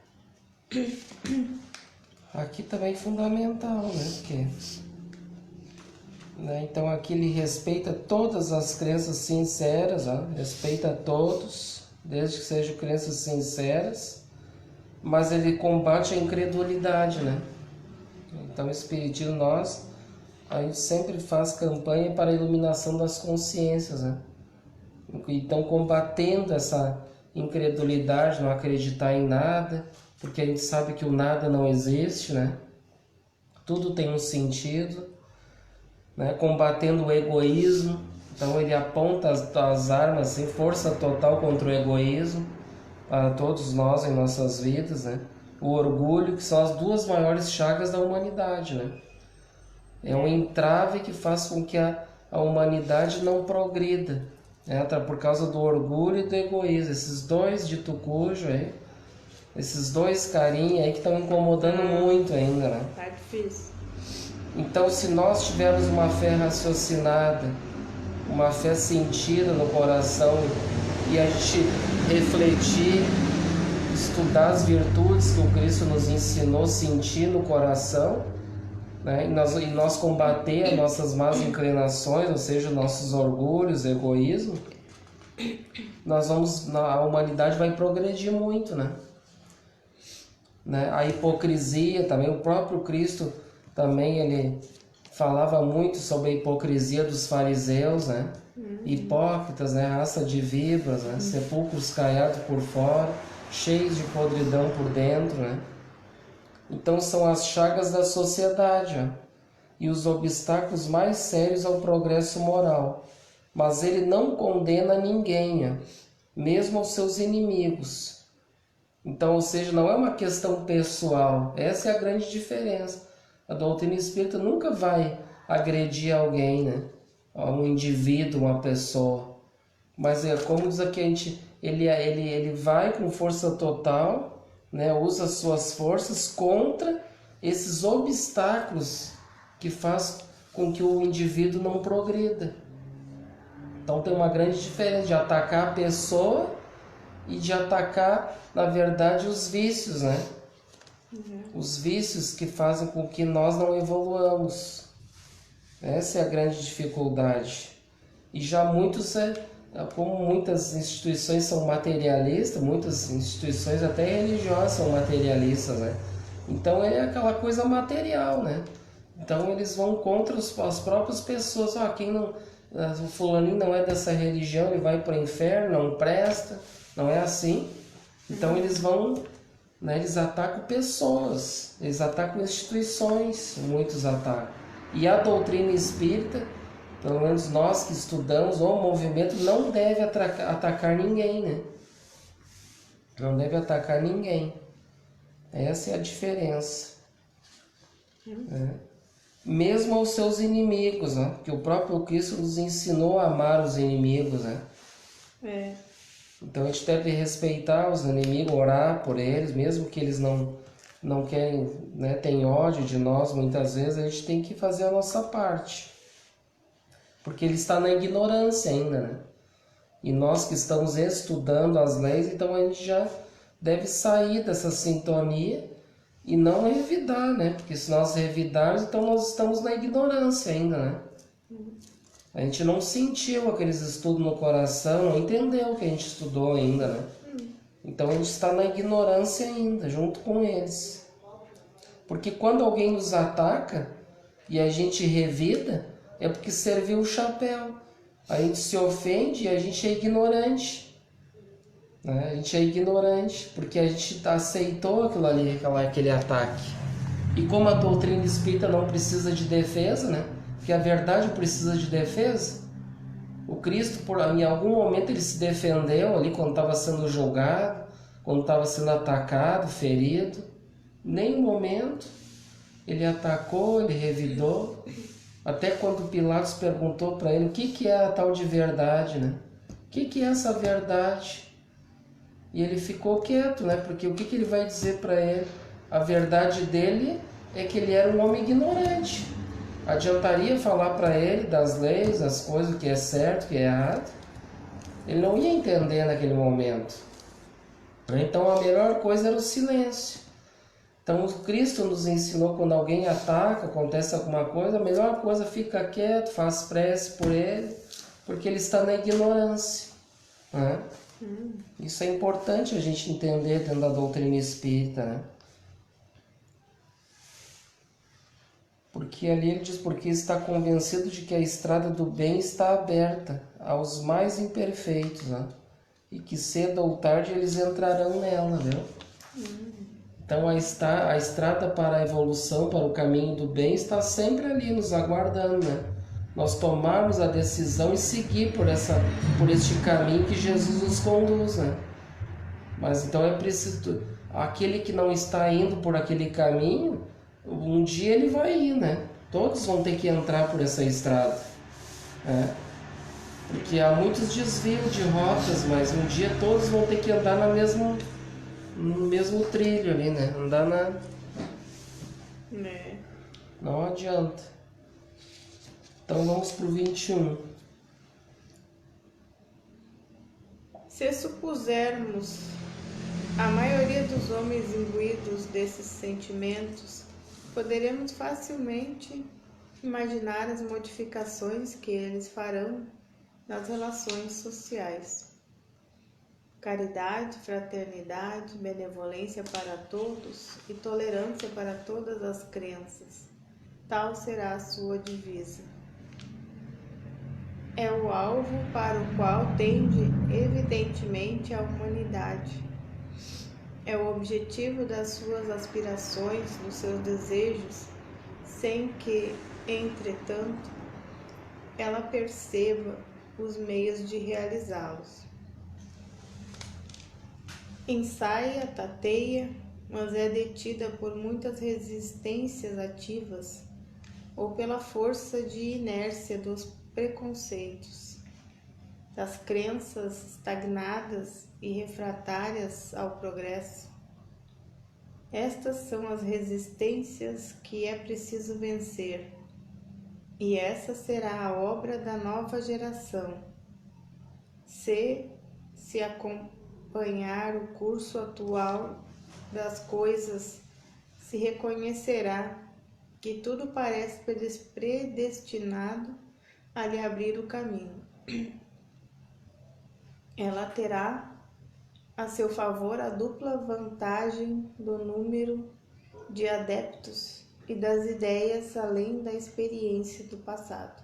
Aqui também é fundamental, né? Porque, então aqui ele respeita todas as crenças sinceras, respeita todos, desde que sejam crenças sinceras, mas ele combate a incredulidade, né? Então o Espiritismo, a gente sempre faz campanha para a iluminação das consciências, né? Então combatendo essa incredulidade, não acreditar em nada, porque a gente sabe que o nada não existe, né? Tudo tem um sentido, né? Combatendo o egoísmo, então ele aponta as armas em força total contra o egoísmo para todos nós em nossas vidas, né? O orgulho, que são as duas maiores chagas da humanidade, né? É um entrave que faz com que a humanidade não progrida, né? Por causa do orgulho e do egoísmo, esses dois dito cujo aí, esses dois carinhos aí que estão incomodando muito ainda, né? Tá difícil. Então, se nós tivermos uma fé raciocinada, uma fé sentida no coração e a gente refletir, estudar as virtudes que o Cristo nos ensinou, sentir no coração, né? E nós combater as nossas más inclinações, ou seja, nossos orgulhos, egoísmo, a humanidade vai progredir muito, né? A hipocrisia também, o próprio Cristo também ele falava muito sobre a hipocrisia dos fariseus, né? Hipócritas, né? Raça de víboras, né? Sepulcros caiados por fora, cheios de podridão por dentro, né? Então são as chagas da sociedade, e os obstáculos mais sérios ao progresso moral. Mas ele não condena ninguém, mesmo aos seus inimigos. Então, ou seja, não é uma questão pessoal. Essa é a grande diferença. A doutrina espírita nunca vai agredir alguém, né? Um indivíduo, uma pessoa. Mas é como diz aqui, ele vai com força total, né? Usa suas forças contra esses obstáculos que faz com que o indivíduo não progrida. Então tem uma grande diferença de atacar a pessoa e de atacar, na verdade, os vícios, né? Os vícios que fazem com que nós não evoluamos. Essa é a grande dificuldade. E já como muitas instituições são materialistas, muitas instituições até religiosas são materialistas, né? Então é aquela coisa material, né? Então eles vão contra as próprias pessoas. O fulaninho não é dessa religião, ele vai para o inferno, não presta, não é assim. Então eles vão, né, eles atacam pessoas, eles atacam instituições, muitos atacam. E a doutrina espírita, pelo menos nós que estudamos, o movimento não deve atacar ninguém, né? Não deve atacar ninguém. Essa é a diferença. Né? Mesmo aos seus inimigos, né? Porque o próprio Cristo nos ensinou a amar os inimigos, né? Então a gente deve respeitar os inimigos, orar por eles, mesmo que eles não querem, né, tem ódio de nós, muitas vezes a gente tem que fazer a nossa parte. Porque ele está na ignorância ainda, né? E nós que estamos estudando as leis, então a gente já deve sair dessa sintonia e não revidar, né? Porque se nós revidarmos, então nós estamos na ignorância ainda, né? A gente não sentiu aqueles estudos no coração, não entendeu o que a gente estudou ainda, né? Então a gente está na ignorância ainda, junto com eles. Porque quando alguém nos ataca e a gente revida, é porque serviu o chapéu. A gente se ofende e a gente é ignorante. Né? A gente é ignorante porque a gente aceitou aquilo ali, aquele ataque. E como a doutrina espírita não precisa de defesa, né? Porque a verdade precisa de defesa. O Cristo, em algum momento, ele se defendeu ali quando estava sendo julgado, quando estava sendo atacado, ferido. Em nenhum momento ele atacou, ele revidou. Até quando Pilatos perguntou para ele o que é a tal de verdade, né? O que é essa verdade? E ele ficou quieto, né? Porque o que ele vai dizer para ele? A verdade dele é que ele era um homem ignorante. Adiantaria falar para ele das leis, as coisas, o que é certo, o que é errado? Ele não ia entender naquele momento. Então a melhor coisa era o silêncio. Então o Cristo nos ensinou, quando alguém ataca, acontece alguma coisa, a melhor coisa, fica quieto, faz prece por ele, porque ele está na ignorância. Né? Isso é importante a gente entender dentro da doutrina espírita, né? Porque ali ele diz, porque está convencido de que a estrada do bem está aberta aos mais imperfeitos, né? E que cedo ou tarde eles entrarão nela, viu? Então a estrada para a evolução, para o caminho do bem, está sempre ali nos aguardando, né? Nós tomarmos a decisão e seguir por este caminho que Jesus nos conduz, né? Mas então é preciso, aquele que não está indo por aquele caminho, um dia ele vai ir, né? Todos vão ter que entrar por essa estrada, né? Porque há muitos desvios de rotas, mas um dia todos vão ter que andar no mesmo trilho ali, né? Andar na... Não adianta. Então vamos pro 21. Se supusermos a maioria dos homens imbuídos desses sentimentos, poderemos facilmente imaginar as modificações que eles farão nas relações sociais. Caridade, fraternidade, benevolência para todos e tolerância para todas as crenças. Tal será a sua divisa. É o alvo para o qual tende evidentemente a humanidade. É o objetivo das suas aspirações, dos seus desejos, sem que, entretanto, ela perceba os meios de realizá-los. Ensaia, tateia, mas é detida por muitas resistências ativas ou pela força de inércia dos preconceitos, das crenças estagnadas e refratárias ao progresso. Estas são as resistências que é preciso vencer, e essa será a obra da nova geração. Se acompanhar o curso atual das coisas, se reconhecerá que tudo parece predestinado a lhe abrir o caminho. Ela terá a seu favor a dupla vantagem do número de adeptos e das ideias além da experiência do passado.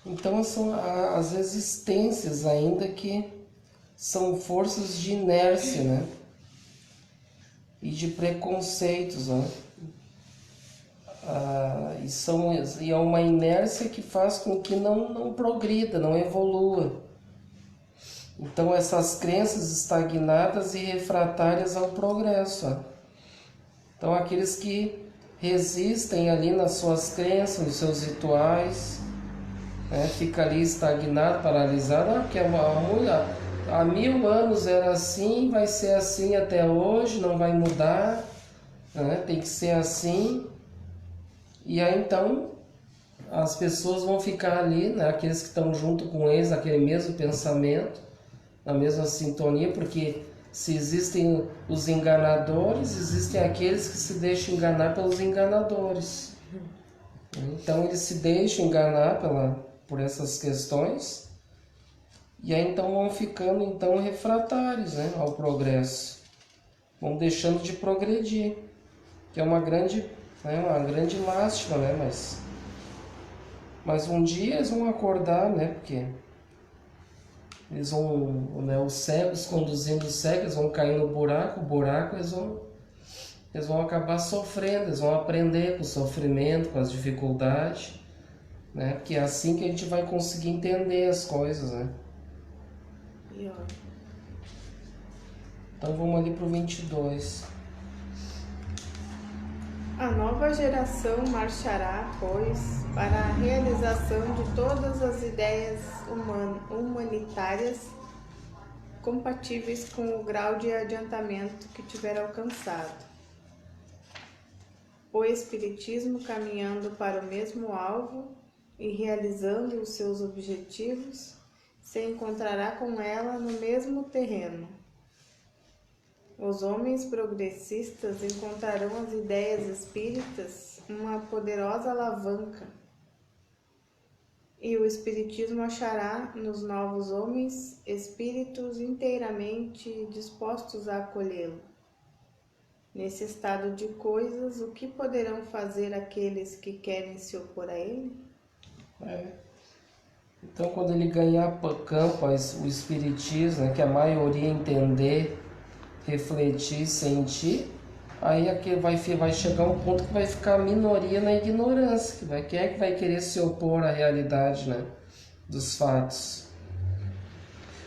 Então são as resistências ainda que são forças de inércia, né? E de preconceitos, né? E é uma inércia que faz com que não progrida, não evolua. Então essas crenças estagnadas e refratárias ao progresso. Ó. Então aqueles que resistem ali nas suas crenças, nos seus rituais, né? Fica ali estagnado, paralisado, porque há 1000 anos era assim, vai ser assim até hoje, não vai mudar, né? Tem que ser assim. E aí então as pessoas vão ficar ali, né? Aqueles que estão junto com eles, naquele mesmo pensamento, na mesma sintonia, porque se existem os enganadores, existem aqueles que se deixam enganar pelos enganadores. Então eles se deixam enganar por essas questões, e aí então vão ficando então refratários, né, ao progresso, vão deixando de progredir, que é uma grande lástima, né, mas um dia eles vão acordar, né, porque eles vão, né, os cegos conduzindo os cegos, eles vão cair no buraco eles vão acabar sofrendo, eles vão aprender com o sofrimento, com as dificuldades, né? Porque é assim que a gente vai conseguir entender as coisas, né? Então vamos ali para o 22. A nova geração marchará, pois, para a realização de todas as ideias humanitárias compatíveis com o grau de adiantamento que tiver alcançado. O Espiritismo, caminhando para o mesmo alvo e realizando os seus objetivos, se encontrará com ela no mesmo terreno. Os homens progressistas encontrarão as ideias espíritas uma poderosa alavanca, e o Espiritismo achará nos novos homens espíritos inteiramente dispostos a acolhê-lo. Nesse estado de coisas, o que poderão fazer aqueles que querem se opor a ele? Então, quando ele ganhar campo, o Espiritismo, né, que a maioria entender, refletir, sentir, aí aqui vai chegar um ponto que vai ficar a minoria na ignorância, quem é que vai querer se opor à realidade, né, dos fatos.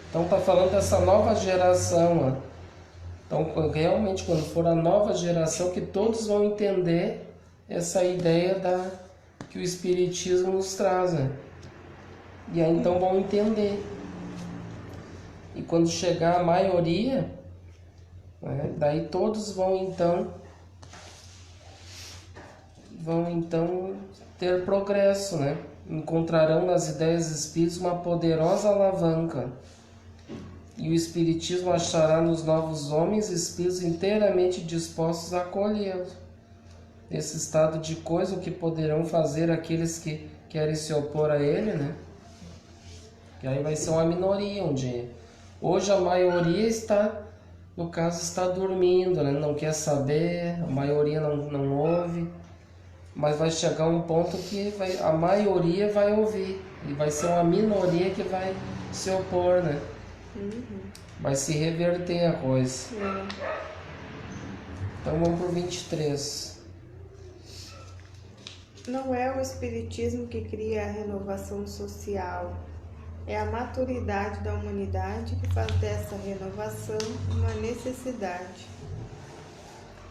Então está falando dessa nova geração, né? Então realmente quando for a nova geração que todos vão entender essa ideia que o Espiritismo nos traz, né? E aí então vão entender. E quando chegar a maioria, né, daí todos vão então ter progresso, né? Encontrarão nas ideias espíritas uma poderosa alavanca, e o Espiritismo achará nos novos homens espíritos inteiramente dispostos a acolhê-lo. Nesse estado de coisa, o que poderão fazer aqueles que querem se opor a ele, né? Que aí vai ser uma minoria um dia. Hoje a maioria está dormindo, né? Não quer saber, a maioria não ouve, mas vai chegar um ponto que a maioria vai ouvir, e vai ser uma minoria que vai se opor, né? Vai se reverter a coisa. Então vamos para o 23. Não é o Espiritismo que cria a renovação social, é a maturidade da humanidade que faz dessa renovação uma necessidade.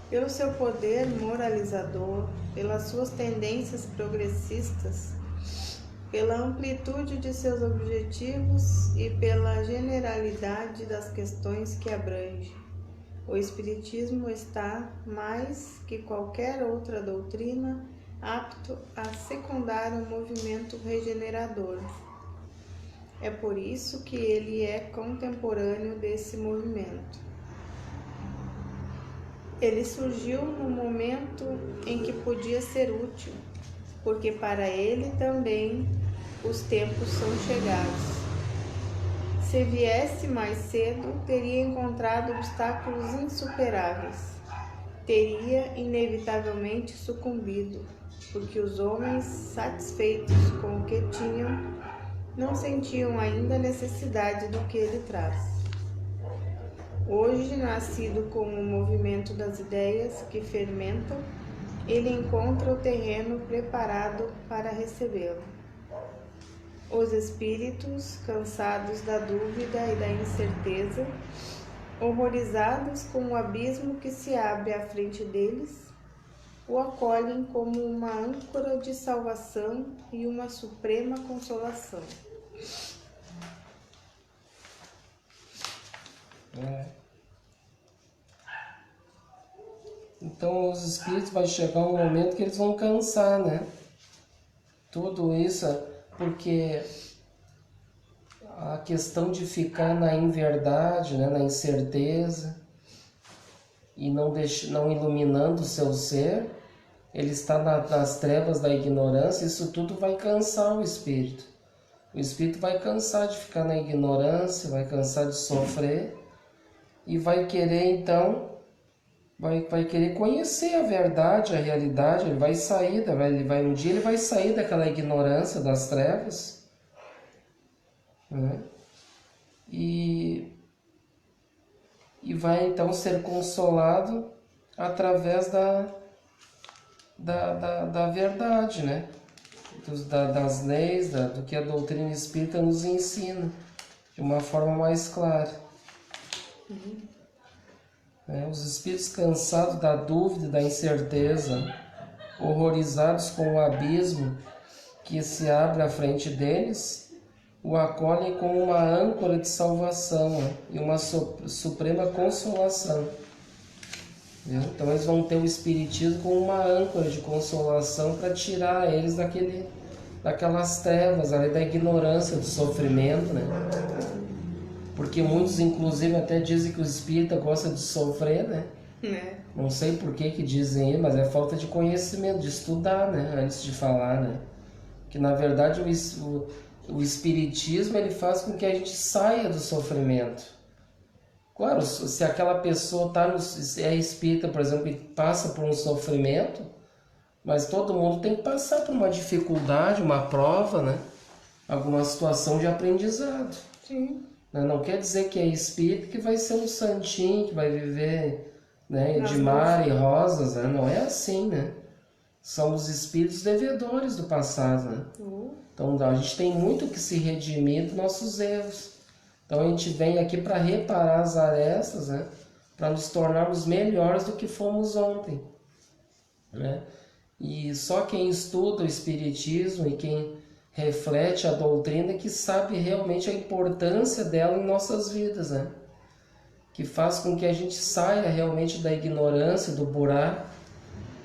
Pelo seu poder moralizador, pelas suas tendências progressistas, pela amplitude de seus objetivos e pela generalidade das questões que abrange, o Espiritismo está, mais que qualquer outra doutrina, apto a secundar o movimento regenerador. É por isso que ele é contemporâneo desse movimento. Ele surgiu no momento em que podia ser útil, porque para ele também os tempos são chegados. Se viesse mais cedo, teria encontrado obstáculos insuperáveis. Teria inevitavelmente sucumbido, porque os homens, satisfeitos com o que tinham, não sentiam ainda a necessidade do que ele traz. Hoje, nascido como o movimento das ideias que fermentam, ele encontra o terreno preparado para recebê-lo. os espíritos, cansados da dúvida e da incerteza, horrorizados com o abismo que se abre à frente deles, o acolhem como uma âncora de salvação e uma suprema consolação. Então os espíritos vai chegar um momento que eles vão cansar, né? Tudo isso porque a questão de ficar na inverdade, né, na incerteza e não iluminando o seu ser, ele está nas trevas da ignorância, isso tudo vai cansar o espírito. O espírito vai cansar de ficar na ignorância, vai cansar de sofrer e vai querer então, vai querer conhecer a verdade, a realidade. Ele vai sair, um dia ele vai sair daquela ignorância das trevas, né? E vai então ser consolado através da verdade, né? Das leis, do que a doutrina espírita nos ensina, de uma forma mais clara. Os espíritos cansados da dúvida e da incerteza, horrorizados com o abismo que se abre à frente deles, o acolhem como uma âncora de salvação, né? E uma suprema consolação. Então eles vão ter o Espiritismo como uma âncora de consolação para tirar eles daquelas trevas, ali da ignorância, do sofrimento, né? Porque muitos, inclusive, até dizem que o espírita gosta de sofrer, né? Não sei por que dizem isso, mas é falta de conhecimento, de estudar, né? Antes de falar, né? Que na verdade o Espiritismo ele faz com que a gente saia do sofrimento. Claro, se aquela pessoa é espírita, por exemplo, e passa por um sofrimento, mas todo mundo tem que passar por uma dificuldade, uma prova, né? Alguma situação de aprendizado. Sim. Não quer dizer que é espírita que vai ser um santinho, que vai viver, né, de mar e rosas, né? Não é assim, né? Somos espíritos devedores do passado, né? Então a gente tem muito que se redimir dos nossos erros. Então a gente vem aqui para reparar as arestas, né? Para nos tornarmos melhores do que fomos ontem, né? E só quem estuda o Espiritismo e quem reflete a doutrina que sabe realmente a importância dela em nossas vidas, né? Que faz com que a gente saia realmente da ignorância, do buraco,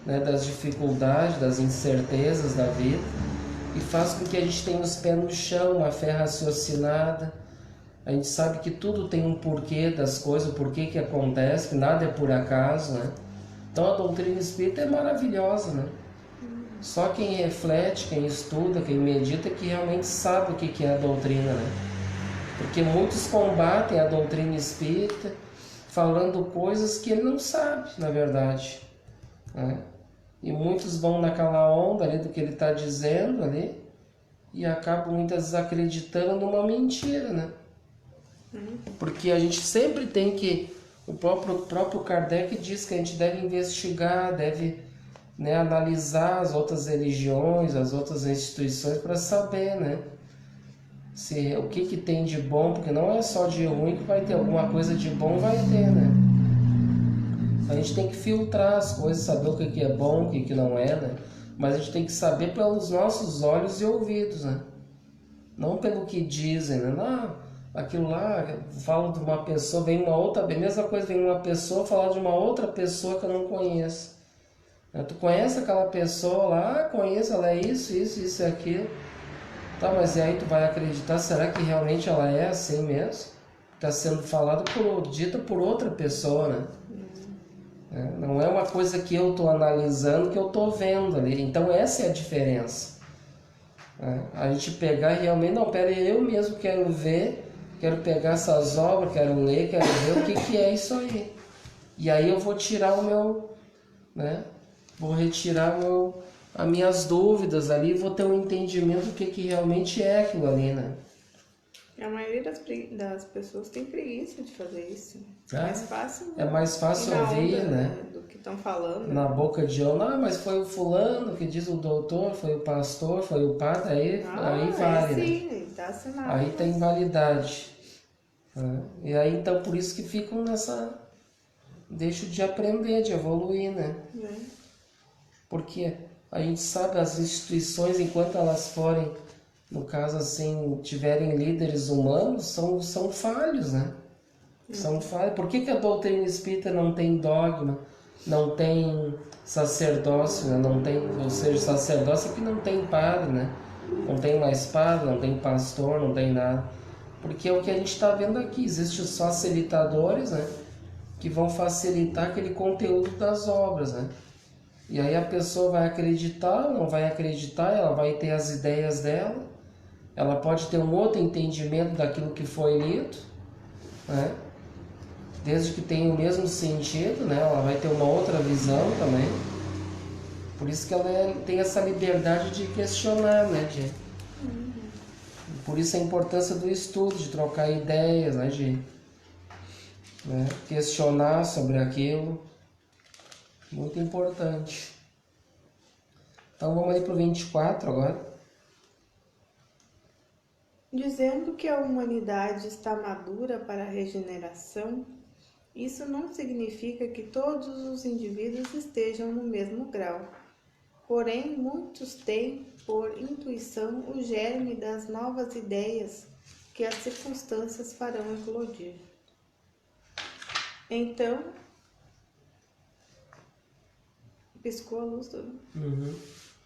né? Das dificuldades, das incertezas da vida, e faz com que a gente tenha os pés no chão, uma fé raciocinada. A gente sabe que tudo tem um porquê das coisas, o porquê que acontece, que nada é por acaso, né? Então a doutrina espírita é maravilhosa, né? Só quem reflete, quem estuda, quem medita, que realmente sabe o que é a doutrina, né? Porque muitos combatem a doutrina espírita falando coisas que ele não sabe, na verdade, né? E muitos vão naquela onda ali do que ele está dizendo ali e acabam muitas vezes acreditando numa mentira, né? Porque a gente sempre tem que... O próprio Kardec diz que a gente deve investigar, deve, né, analisar as outras religiões, as outras instituições para saber, né? O que tem de bom, porque não é só de ruim que vai ter, alguma coisa de bom vai ter, né? A gente tem que filtrar as coisas, saber o que é bom, o que não é, né? Mas a gente tem que saber pelos nossos olhos e ouvidos, né? Não pelo que dizem, né? Não, aquilo lá, falo de uma pessoa, vem uma outra, a mesma coisa, vem uma pessoa falar de uma outra pessoa que eu não conheço. Tu conhece aquela pessoa lá? Conheço, ela é isso e aquilo. Tá, mas e aí tu vai acreditar, será que realmente ela é assim mesmo? Está sendo dita por outra pessoa, né? Não é uma coisa que eu estou analisando, que eu estou vendo ali. Então essa é a diferença. A gente pegar realmente, não, pera aí, eu mesmo quero ver, quero pegar essas obras, quero ler, quero ver o que é isso aí. E aí eu vou tirar o meu, né? Vou retirar as minhas dúvidas ali, vou ter um entendimento do que realmente é aquilo ali, né? A maioria das pessoas tem preguiça de fazer isso. É Ah, mais fácil. É mais fácil ir na ouvir, onda, né? do que estão falando. Na boca de um, não, mas foi o fulano que diz o doutor, foi o pastor, foi o padre, aí vale, né? Sim, tá assinado. Aí tem validade. Né? E aí então por isso que ficam nessa. Deixam de aprender, de evoluir, né? Porque a gente sabe as instituições, enquanto elas forem, no caso assim, tiverem líderes humanos, são falhos, né? São falhos. Por que a doutrina espírita não tem dogma, não tem sacerdócio, né? Não tem, ou seja, sacerdócio é que não tem padre, né? Não tem mais padre, não tem pastor, não tem nada. Porque é o que a gente está vendo aqui, existem os facilitadores, né? Que vão facilitar aquele conteúdo das obras, né? E aí a pessoa vai acreditar, não vai acreditar, ela vai ter as ideias dela, ela pode ter um outro entendimento daquilo que foi lido, né? Desde que tenha o mesmo sentido, né? Ela vai ter uma outra visão também. Por isso que ela tem essa liberdade de questionar, né? Por isso a importância do estudo, de trocar ideias, né? Né? Questionar sobre aquilo. Muito importante. Então vamos aí para o 24 agora. Dizendo que a humanidade está madura para a regeneração, isso não significa que todos os indivíduos estejam no mesmo grau. Porém, muitos têm, por intuição, o germe das novas ideias que as circunstâncias farão eclodir. Então, piscou a luz toda.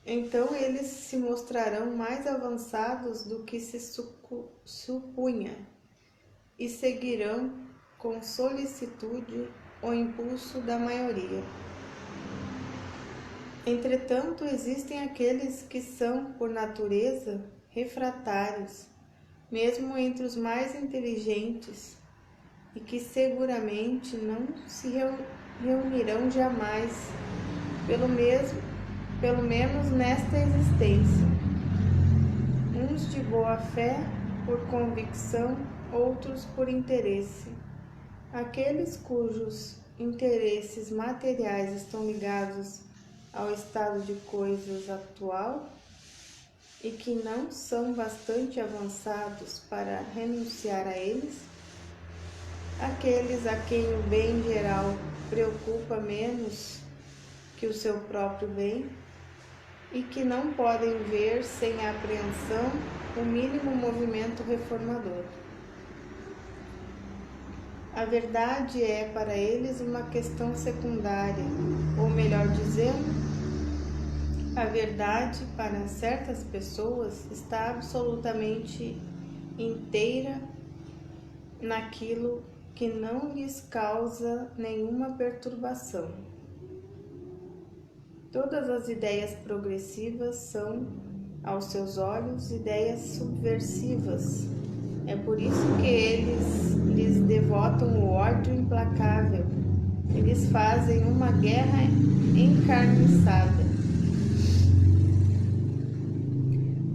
Então eles se mostrarão mais avançados do que se supunha e seguirão com solicitude o impulso da maioria. Entretanto, existem aqueles que são, por natureza, refratários, mesmo entre os mais inteligentes, e que seguramente não se reunirão jamais, pelo menos nesta existência. Uns de boa fé, por convicção, outros por interesse. Aqueles cujos interesses materiais estão ligados ao estado de coisas atual e que não são bastante avançados para renunciar a eles, aqueles a quem o bem geral preocupa menos que o seu próprio bem e que não podem ver sem apreensão o mínimo movimento reformador. A verdade é para eles uma questão secundária, ou melhor dizendo, a verdade para certas pessoas está absolutamente inteira naquilo que não lhes causa nenhuma perturbação. Todas as ideias progressivas são, aos seus olhos, ideias subversivas. É por isso que eles lhes devotam o ódio implacável. Eles fazem uma guerra encarniçada.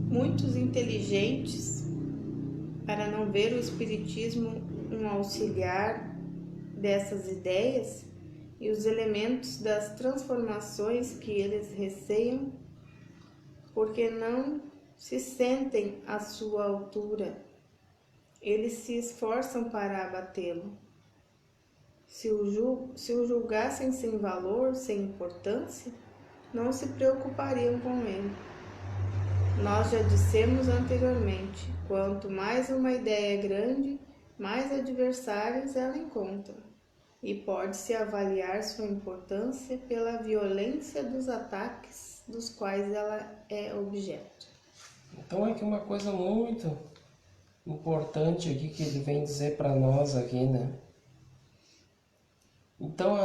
Muitos inteligentes, para não ver o espiritismo um auxiliar dessas ideias e os elementos das transformações que eles receiam, porque não se sentem à sua altura, eles se esforçam para abatê-lo. Se o julgassem sem valor, sem importância, não se preocupariam com ele. Nós já dissemos anteriormente, quanto mais uma ideia é grande, mais adversários ela encontra, e pode-se avaliar sua importância pela violência dos ataques dos quais ela é objeto. Então aqui uma coisa muito importante aqui que ele vem dizer para nós aqui, né? Então,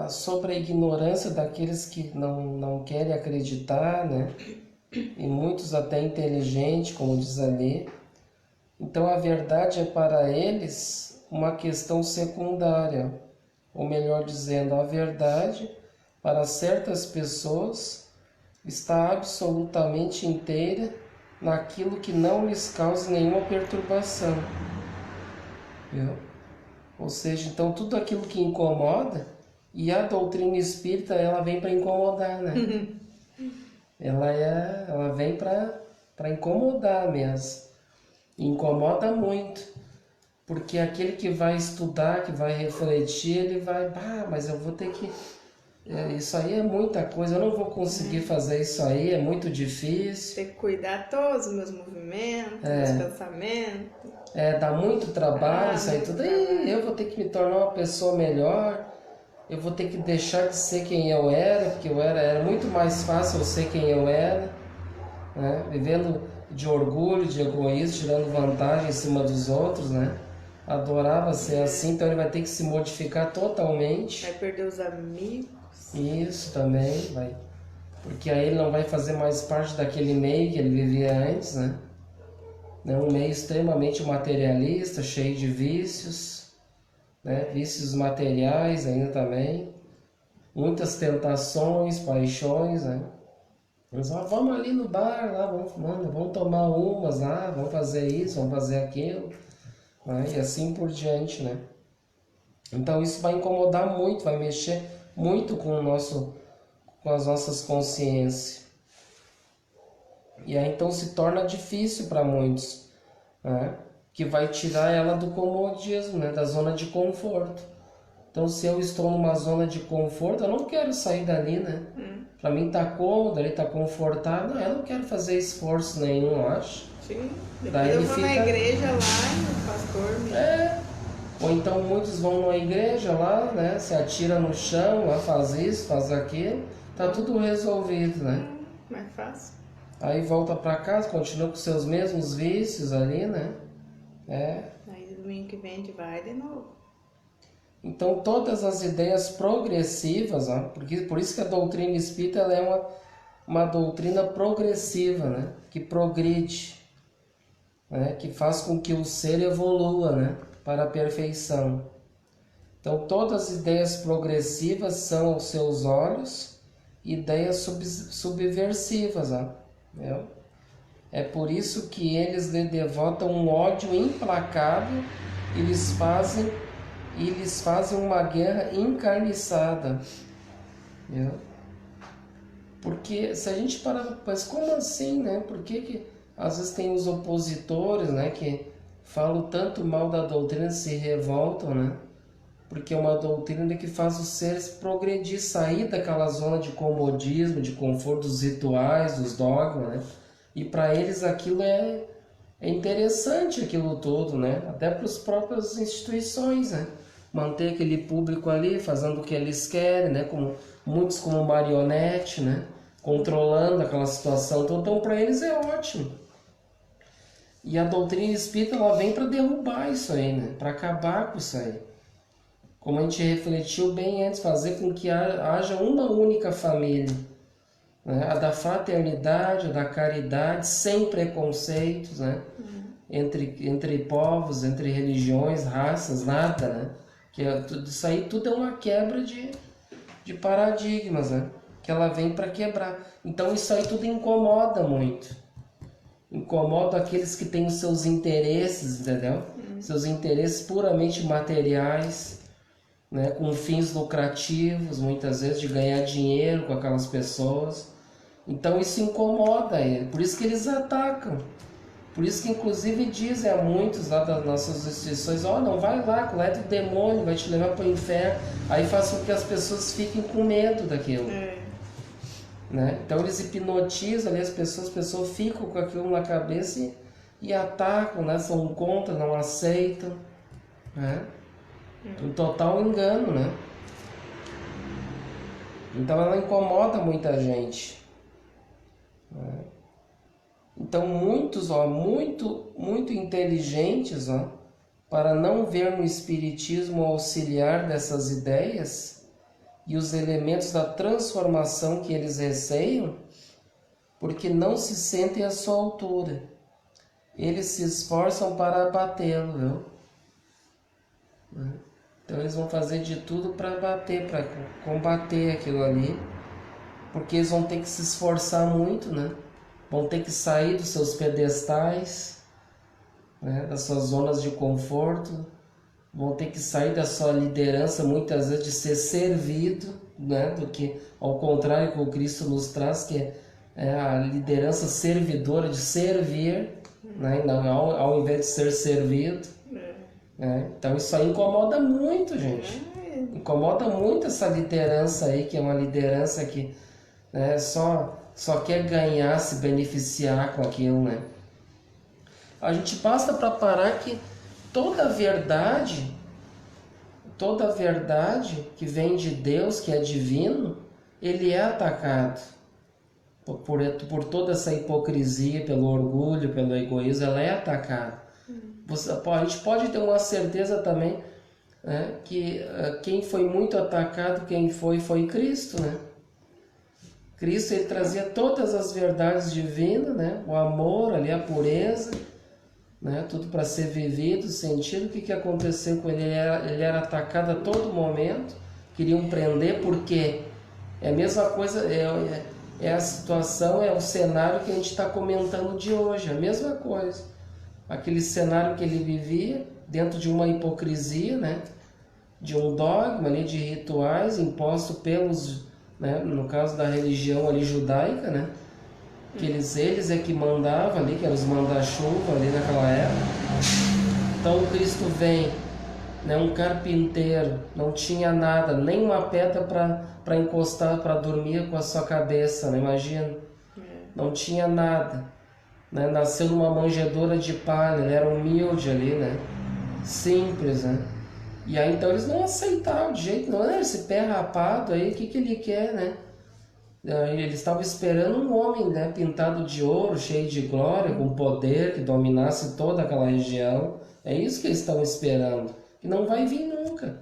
sobre a ignorância daqueles que não querem acreditar, né? E muitos até inteligentes, como diz ali. Então, a verdade é para eles uma questão secundária, ou melhor dizendo, a verdade para certas pessoas está absolutamente inteira naquilo que não lhes cause nenhuma perturbação. Viu? Ou seja, então tudo aquilo que incomoda, e a doutrina espírita ela vem para incomodar, né? Ela vem para incomodar mesmo. Incomoda muito. Porque aquele que vai estudar, que vai refletir, ele vai, mas eu vou ter que... isso aí é muita coisa, eu não vou conseguir fazer isso aí, é muito difícil. Tem que cuidar todos os meus movimentos, meus pensamentos. Dá muito trabalho, isso aí tudo. Eu vou ter que me tornar uma pessoa melhor, eu vou ter que deixar de ser quem eu era, porque era muito mais fácil eu ser quem eu era, né? Vivendo de orgulho, de egoísmo, tirando vantagem em cima dos outros, né? Adorava ser assim, então ele vai ter que se modificar totalmente. Vai perder os amigos. Isso também, vai. Porque aí ele não vai fazer mais parte daquele meio que ele vivia antes, né? Um meio extremamente materialista, cheio de vícios, né? Vícios materiais ainda também. Muitas tentações, paixões, né? Eles falam, vamos ali no bar, lá, vamos tomar umas lá, vamos fazer isso, vamos fazer aquilo. E assim por diante, né? Então isso vai incomodar muito, vai mexer muito com as nossas consciências. E aí então se torna difícil para muitos, né? Que vai tirar ela do comodismo, né? Da zona de conforto. Então se eu estou numa zona de conforto, eu não quero sair dali, né? Para mim tá cômodo, ali tá confortável, não, eu não quero fazer esforço nenhum, eu acho. Sim, depois Daí eu ele vou fica... na igreja lá e o pastor me... Ou então muitos vão na igreja lá, né? Se atira no chão, lá faz isso, faz aquilo, tá tudo resolvido, né? Mais fácil. Aí volta para casa, continua com seus mesmos vícios ali, né? Aí domingo que vem a gente vai de novo. Então todas as ideias progressivas, ó, porque por isso que a doutrina espírita ela é uma doutrina progressiva, né? Que progride, né? Que faz com que o ser evolua, né? Para a perfeição. Então todas as ideias progressivas são aos seus olhos ideias subversivas, ó. É por isso que eles lhe devotam um ódio implacável e lhes fazem uma guerra encarniçada. Porque se a gente parar, mas como assim, né? Por que às vezes tem os opositores, né, que falam tanto mal da doutrina, se revoltam, né? Porque é uma doutrina que faz os seres progredir, sair daquela zona de comodismo, de conforto dos rituais, dos dogmas, né? E para eles aquilo é interessante, aquilo todo, né? Até para as próprias instituições, né? Manter aquele público ali, fazendo o que eles querem, né? Muitos como marionete, né? Controlando aquela situação. Então para eles é ótimo. E a doutrina espírita ela vem para derrubar isso aí, né? Para acabar com isso aí. Como a gente refletiu bem antes, fazer com que haja uma única família, né? A da fraternidade, a da caridade, sem preconceitos, né? Entre povos, entre religiões, raças, nada, né? Isso aí tudo é uma quebra de paradigmas, né? Que ela vem para quebrar. Então isso aí tudo incomoda muito. Incomoda aqueles que têm os seus interesses, entendeu? Seus interesses puramente materiais, né? Com fins lucrativos, muitas vezes de ganhar dinheiro com aquelas pessoas. Então isso incomoda ele, por isso que eles atacam. Por isso que inclusive dizem a muitos lá das nossas instituições, não vai lá, lá é do demônio, vai te levar para o inferno. Aí faz com que as pessoas fiquem com medo daquilo. Né? Então eles hipnotizam ali as pessoas ficam com aquilo na cabeça e atacam, né? São contra, não aceitam, né? Um total engano, né? Então ela incomoda muita gente, né? Então muitos, muito inteligentes, para não ver no espiritismo o auxiliar dessas ideias e os elementos da transformação que eles receiam, porque não se sentem à sua altura. Eles se esforçam para abatê-lo, viu? Então eles vão fazer de tudo para combater aquilo ali, porque eles vão ter que se esforçar muito, né? vão ter que sair dos seus pedestais, né, das suas zonas de conforto, vão ter que sair da sua liderança, muitas vezes, de ser servido, né, do que, ao contrário que o Cristo nos traz, que é a liderança servidora, de servir, né, não, ao invés de ser servido. Né? Então isso aí incomoda muito, gente. Incomoda muito essa liderança aí, que é uma liderança que, né, só quer ganhar, se beneficiar com aquilo, né? A gente basta para parar que toda verdade que vem de Deus, que é divino, ele é atacado por toda essa hipocrisia, pelo orgulho, pelo egoísmo, ela é atacada. A gente pode ter uma certeza também, né, que quem foi muito atacado, quem foi Cristo, né? Cristo, ele trazia todas as verdades divinas, né? O amor ali, a pureza, né? Tudo para ser vivido, sentido. O que aconteceu com ele? Ele era atacado a todo momento, queriam prender, porque é a mesma coisa, é a situação, é o cenário que a gente está comentando de hoje, a mesma coisa. Aquele cenário que ele vivia dentro de uma hipocrisia, né? De um dogma ali, de rituais impostos pelos, né? No caso da religião ali judaica, né? Que eles é que mandavam ali, que eram os manda-chuva ali naquela época. Então o Cristo vem, né? Um carpinteiro, não tinha nada, nem uma pedra para encostar, para dormir com a sua cabeça, né? Imagina, não tinha nada. Né? Nasceu numa manjedoura de palha, ele era humilde ali, né? Simples, né? E aí então eles não aceitavam de jeito nenhum, né? Esse pé rapado aí, o que ele quer, né? Eles estavam esperando um homem, né? Pintado de ouro, cheio de glória, com poder, que dominasse toda aquela região. É isso que eles estão esperando, que não vai vir nunca,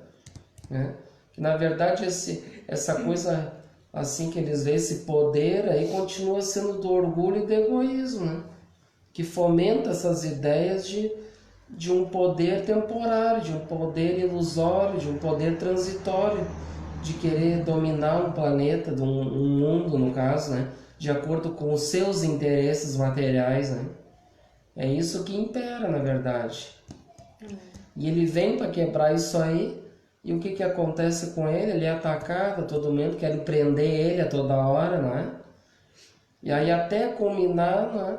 né? Que na verdade essa coisa assim que eles veem, esse poder aí continua sendo do orgulho e do egoísmo, né? Que fomenta essas ideias de um poder temporário, de um poder ilusório, de um poder transitório, de querer dominar um planeta, um mundo, no caso, né? De acordo com os seus interesses materiais, né? É isso que impera, na verdade. E ele vem para quebrar isso aí, e o que acontece com ele? Ele é atacado a todo momento, querem prender ele a toda hora, não é? E aí até culminar, né?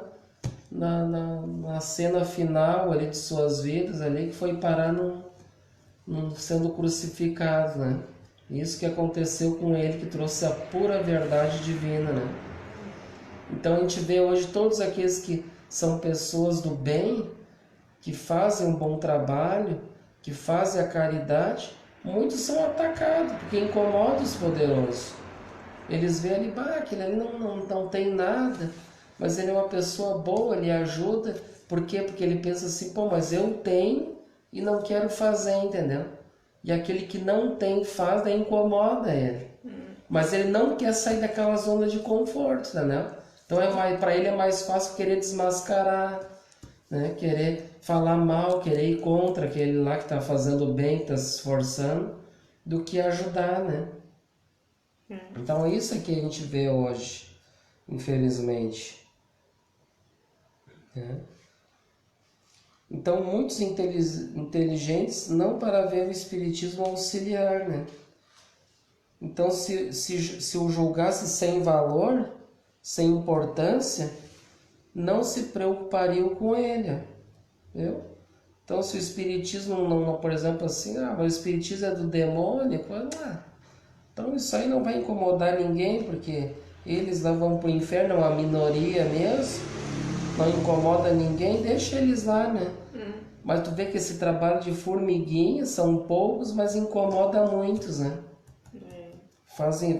Na cena final ali de suas vidas, ali, que foi parar sendo crucificado, né? Isso que aconteceu com ele, que trouxe a pura verdade divina, né? Então a gente vê hoje todos aqueles que são pessoas do bem, que fazem um bom trabalho, que fazem a caridade, muitos são atacados, porque incomoda os poderosos. Eles veem ali, aquele ali não tem nada, mas ele é uma pessoa boa, ele ajuda. Por quê? Porque ele pensa assim, mas eu tenho e não quero fazer, entendeu? E aquele que não tem faz, daí incomoda ele. Mas ele não quer sair daquela zona de conforto, entendeu? Então para ele é mais fácil querer desmascarar, né? Querer falar mal, querer ir contra aquele lá que está fazendo bem, que está se esforçando, do que ajudar, né? Então isso é que a gente vê hoje, infelizmente. Então muitos inteligentes não para ver o espiritismo auxiliar, né? Então se o julgasse sem valor, sem importância, não se preocupariam com ele, viu? Então se o espiritismo não, por exemplo assim, mas o espiritismo é do demônio, então isso aí não vai incomodar ninguém, porque eles lá vão para o inferno, é uma minoria mesmo, não incomoda ninguém, deixa eles lá, né? Mas tu vê que esse trabalho de formiguinha são poucos, mas incomoda muitos, né?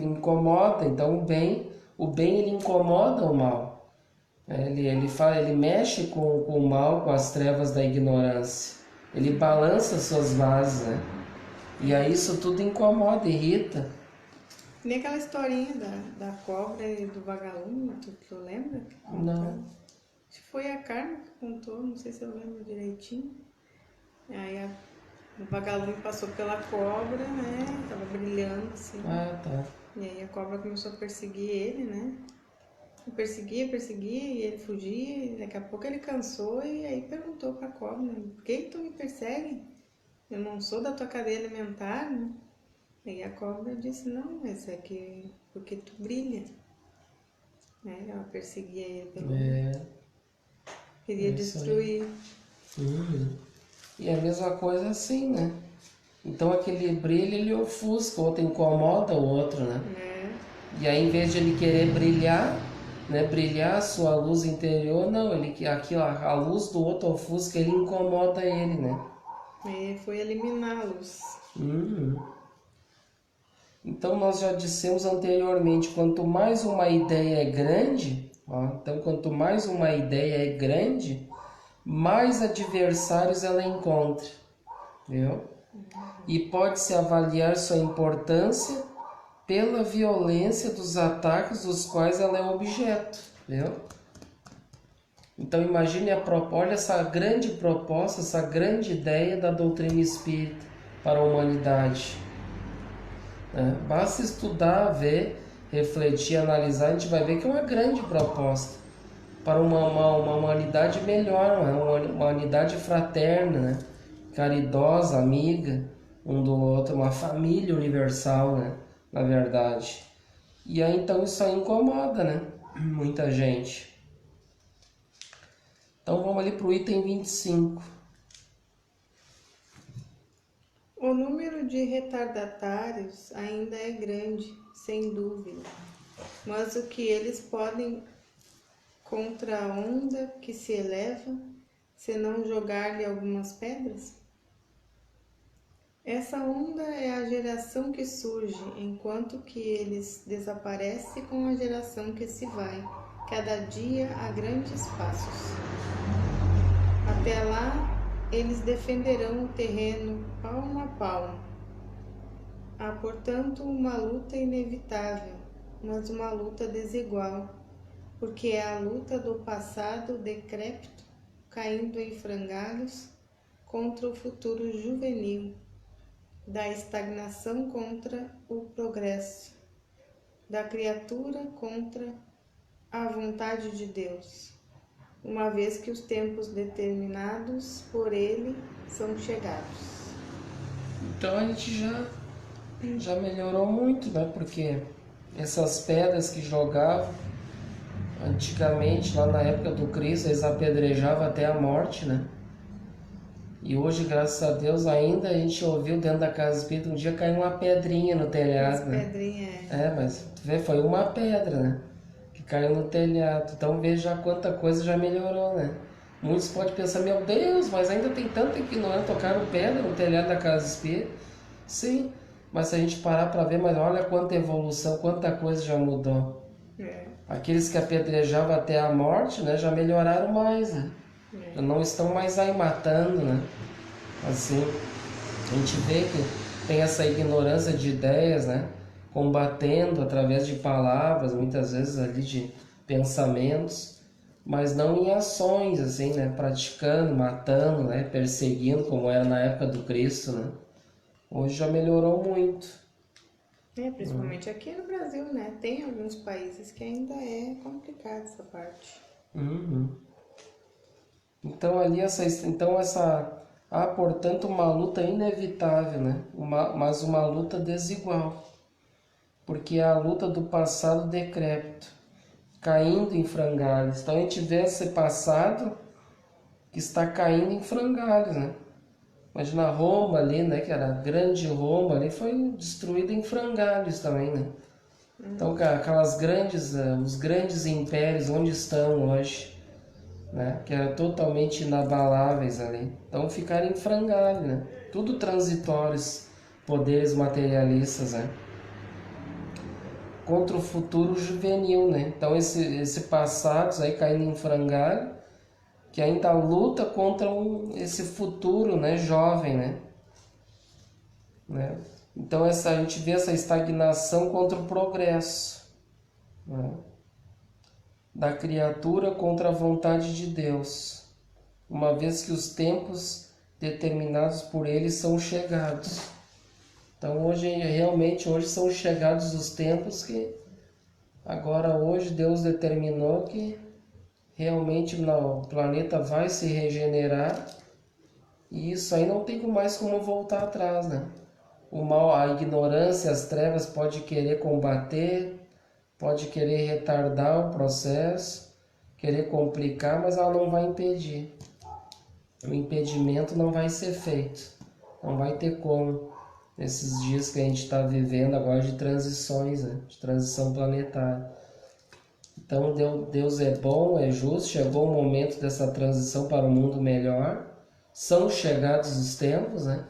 Incomoda, então o bem ele incomoda o mal. Ele mexe com o mal, com as trevas da ignorância. Ele balança suas bases, né? E aí isso tudo incomoda, irrita. Nem aquela historinha da cobra e do vagalume, tu lembra? Não. Acho que foi a Carmen que contou, não sei se eu lembro direitinho. Aí o vagalume passou pela cobra, né? Tava brilhando assim. Ah, tá. E aí a cobra começou a perseguir ele, né? perseguia, e ele fugia, e daqui a pouco ele cansou e aí perguntou para a cobra, por que tu me persegue? Eu não sou da tua cadeia alimentar, né? Aí a cobra disse, não, mas é que porque tu brilha. Né? Ela perseguia ele pelo... Queria destruir. E a mesma coisa assim, né? Então aquele brilho ele ofusca, o outro incomoda o outro, né? E aí em vez de ele querer brilhar, né, brilhar a sua luz interior, não, a luz do outro ofusca, ele incomoda ele, né? Foi eliminar a luz. Então nós já dissemos anteriormente, quanto mais uma ideia é grande, então quanto mais uma ideia é grande, mais adversários ela encontra, viu? E pode-se avaliar sua importância pela violência dos ataques dos quais ela é objeto, viu? Então imagine olha essa grande proposta, essa grande ideia da doutrina espírita para a humanidade. Basta estudar, ver, refletir, analisar, a gente vai ver que é uma grande proposta para uma humanidade melhor, uma humanidade fraterna, né? Caridosa, amiga um do outro, uma família universal, né? Na verdade. E aí então isso aí incomoda, né? Muita gente. Então vamos ali para o item 25. O número de retardatários ainda é grande, sem dúvida, mas o que eles podem contra a onda que se eleva, se não jogar-lhe algumas pedras? Essa onda é a geração que surge, enquanto que eles desaparecem com a geração que se vai, cada dia a grandes passos. Até lá, eles defenderão o terreno palmo a palmo. Há, portanto, uma luta inevitável, mas uma luta desigual, porque é a luta do passado decrépito, caindo em frangalhos, contra o futuro juvenil, da estagnação contra o progresso, da criatura contra a vontade de Deus, uma vez que os tempos determinados por ele são chegados. Então a gente já melhorou muito, né? Porque essas pedras que jogavam antigamente, lá na época do Cristo, eles apedrejavam até a morte, né? E hoje, graças a Deus, ainda a gente ouviu dentro da casa espírita, um dia caiu uma pedrinha no telhado, né? Pedrinha, mas tu vê, foi uma pedra, né? Que caiu no telhado. Então veja quanta coisa já melhorou, né? Muitos podem pensar, meu Deus, mas ainda tem tanto ignorante, tocaram pedra no telhado da casa espírita. Sim, mas se a gente parar para ver, mas olha quanta evolução, quanta coisa já mudou. Aqueles que apedrejavam até a morte, né, já melhoraram mais, né? Já não estão mais aí matando, né? Assim, a gente vê que tem essa ignorância de ideias, né? Combatendo através de palavras, muitas vezes ali de pensamentos, mas não em ações, assim, né? Praticando, matando, né? Perseguindo, como era na época do Cristo, né? Hoje já melhorou muito. Principalmente aqui no Brasil, né? Tem alguns países que ainda é complicado essa parte. Então ali há, portanto, uma luta inevitável, né? Mas uma luta desigual, porque é a luta do passado decrépito, caindo em frangalhos. Então a gente vê esse passado que está caindo em frangalhos, né? Imagina Roma ali, né? Que era a grande Roma ali, foi destruída em frangalhos também, né? Então os grandes impérios, onde estão hoje? Né? Que eram totalmente inabaláveis ali. Então ficaram em frangalho, né? Tudo transitórios, poderes materialistas, né? Contra o futuro juvenil, né? Então esse passados aí caindo em frangalho, que ainda luta contra esse futuro, né? Jovem, né? Então a gente vê essa estagnação contra o progresso, né? Da criatura contra a vontade de Deus, uma vez que os tempos determinados por ele são chegados. Então hoje são chegados os tempos que Agora hoje Deus determinou que realmente o planeta vai se regenerar e isso aí não tem mais como voltar atrás, né? O mal, a ignorância, as trevas pode querer combater, pode querer retardar o processo, querer complicar, mas ela não vai impedir. O impedimento não vai ser feito, não vai ter como. Nesses dias que a gente está vivendo agora de transições, né? De transição planetária. Então Deus é bom, é justo, chegou o momento dessa transição para um mundo melhor. São chegados os tempos, né?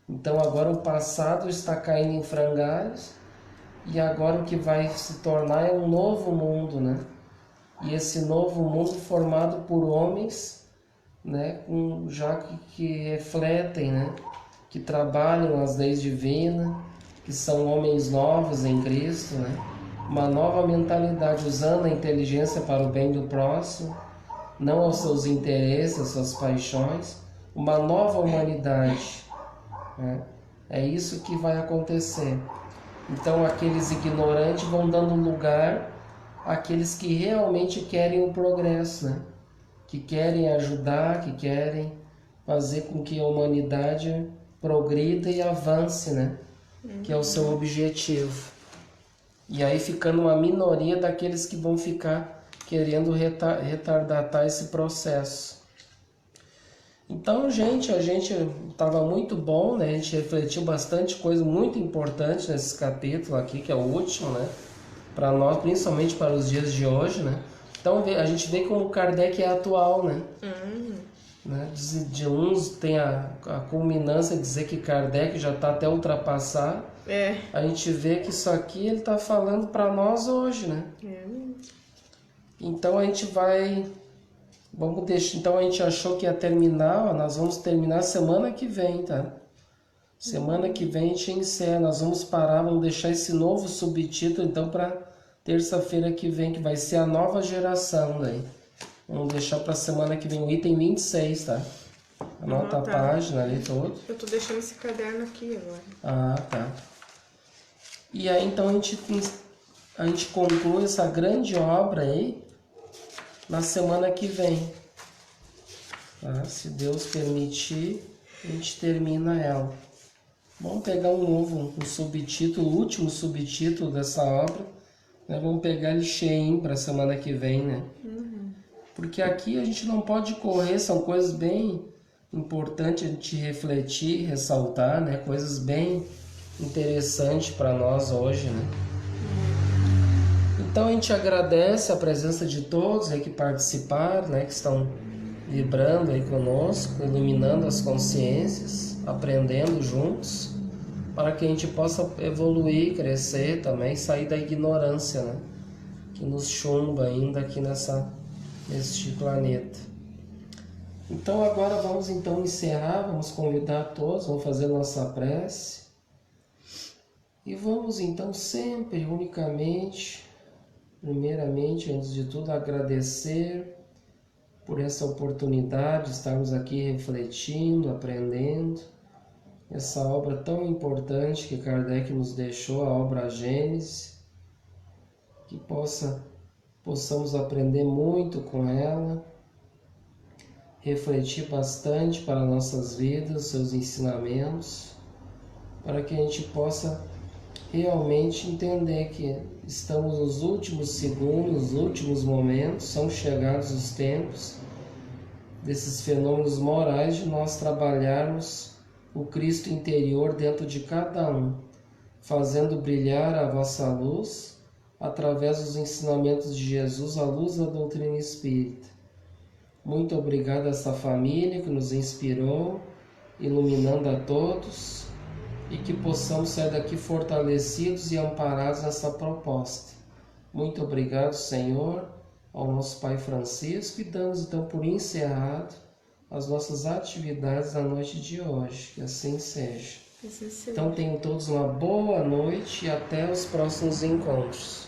Então agora o passado está caindo em frangalhos e agora o que vai se tornar é um novo mundo, né? E esse novo mundo formado por homens, né? Já que refletem, né? Que trabalham as leis divinas, que são homens novos em Cristo, né? Uma nova mentalidade, usando a inteligência para o bem do próximo, não aos seus interesses, às suas paixões, uma nova humanidade, né? É isso que vai acontecer. Então aqueles ignorantes vão dando lugar àqueles que realmente querem o progresso, né? Que querem ajudar, que querem fazer com que a humanidade progrida e avance, né? Que é o seu objetivo. E aí ficando uma minoria daqueles que vão ficar querendo retardatar esse processo. Então, gente, a gente estava muito bom, né? A gente refletiu bastante coisa muito importante nesse capítulo aqui, que é o último, né? Para nós, principalmente para os dias de hoje, né? Então, a gente vê como Kardec é atual, né? Né? De uns tem a culminância de dizer que Kardec já está até ultrapassado. A gente vê que isso aqui ele está falando para nós hoje, né? Então a gente vai... Então a gente achou que ia terminar, ó, nós vamos terminar semana que vem, tá? Semana que vem a gente encerra, nós vamos parar, vamos deixar esse novo subtítulo então para terça-feira que vem, que vai ser a nova geração daí. Vamos deixar para semana que vem o item 26, tá? Anota a página ali toda. Eu tô deixando esse caderno aqui agora. Ah, tá. E aí então a gente conclui essa grande obra aí na semana que vem. Tá? Se Deus permitir, a gente termina ela. Vamos pegar um subtítulo, o último subtítulo dessa obra. Né? Vamos pegar ele cheinho para a semana que vem, né? Porque aqui a gente não pode correr, são coisas bem importantes a gente refletir, ressaltar, né? Coisas bem interessantes para nós hoje, né? Então a gente agradece a presença de todos aí que participaram, né? Que estão vibrando aí conosco, iluminando as consciências, aprendendo juntos, para que a gente possa evoluir, crescer também, sair da ignorância, né? Que nos chumba ainda aqui neste planeta. Então agora vamos então encerrar, vamos convidar todos, vamos fazer nossa prece e vamos então sempre, unicamente, primeiramente, antes de tudo, agradecer por essa oportunidade de estarmos aqui refletindo, aprendendo essa obra tão importante que Kardec nos deixou, a obra Gênese, que possamos aprender muito com ela, refletir bastante para nossas vidas, seus ensinamentos, para que a gente possa realmente entender que estamos nos últimos segundos, nos últimos momentos, são chegados os tempos desses fenômenos morais de nós trabalharmos o Cristo interior dentro de cada um, fazendo brilhar a vossa luz através dos ensinamentos de Jesus, a luz da doutrina espírita. Muito obrigado a essa família que nos inspirou, iluminando a todos, e que possamos sair daqui fortalecidos e amparados nessa proposta. Muito obrigado, Senhor, ao nosso Pai Francisco, e damos então por encerrado as nossas atividades da noite de hoje. Que assim seja. Então tenham todos uma boa noite e até os próximos encontros.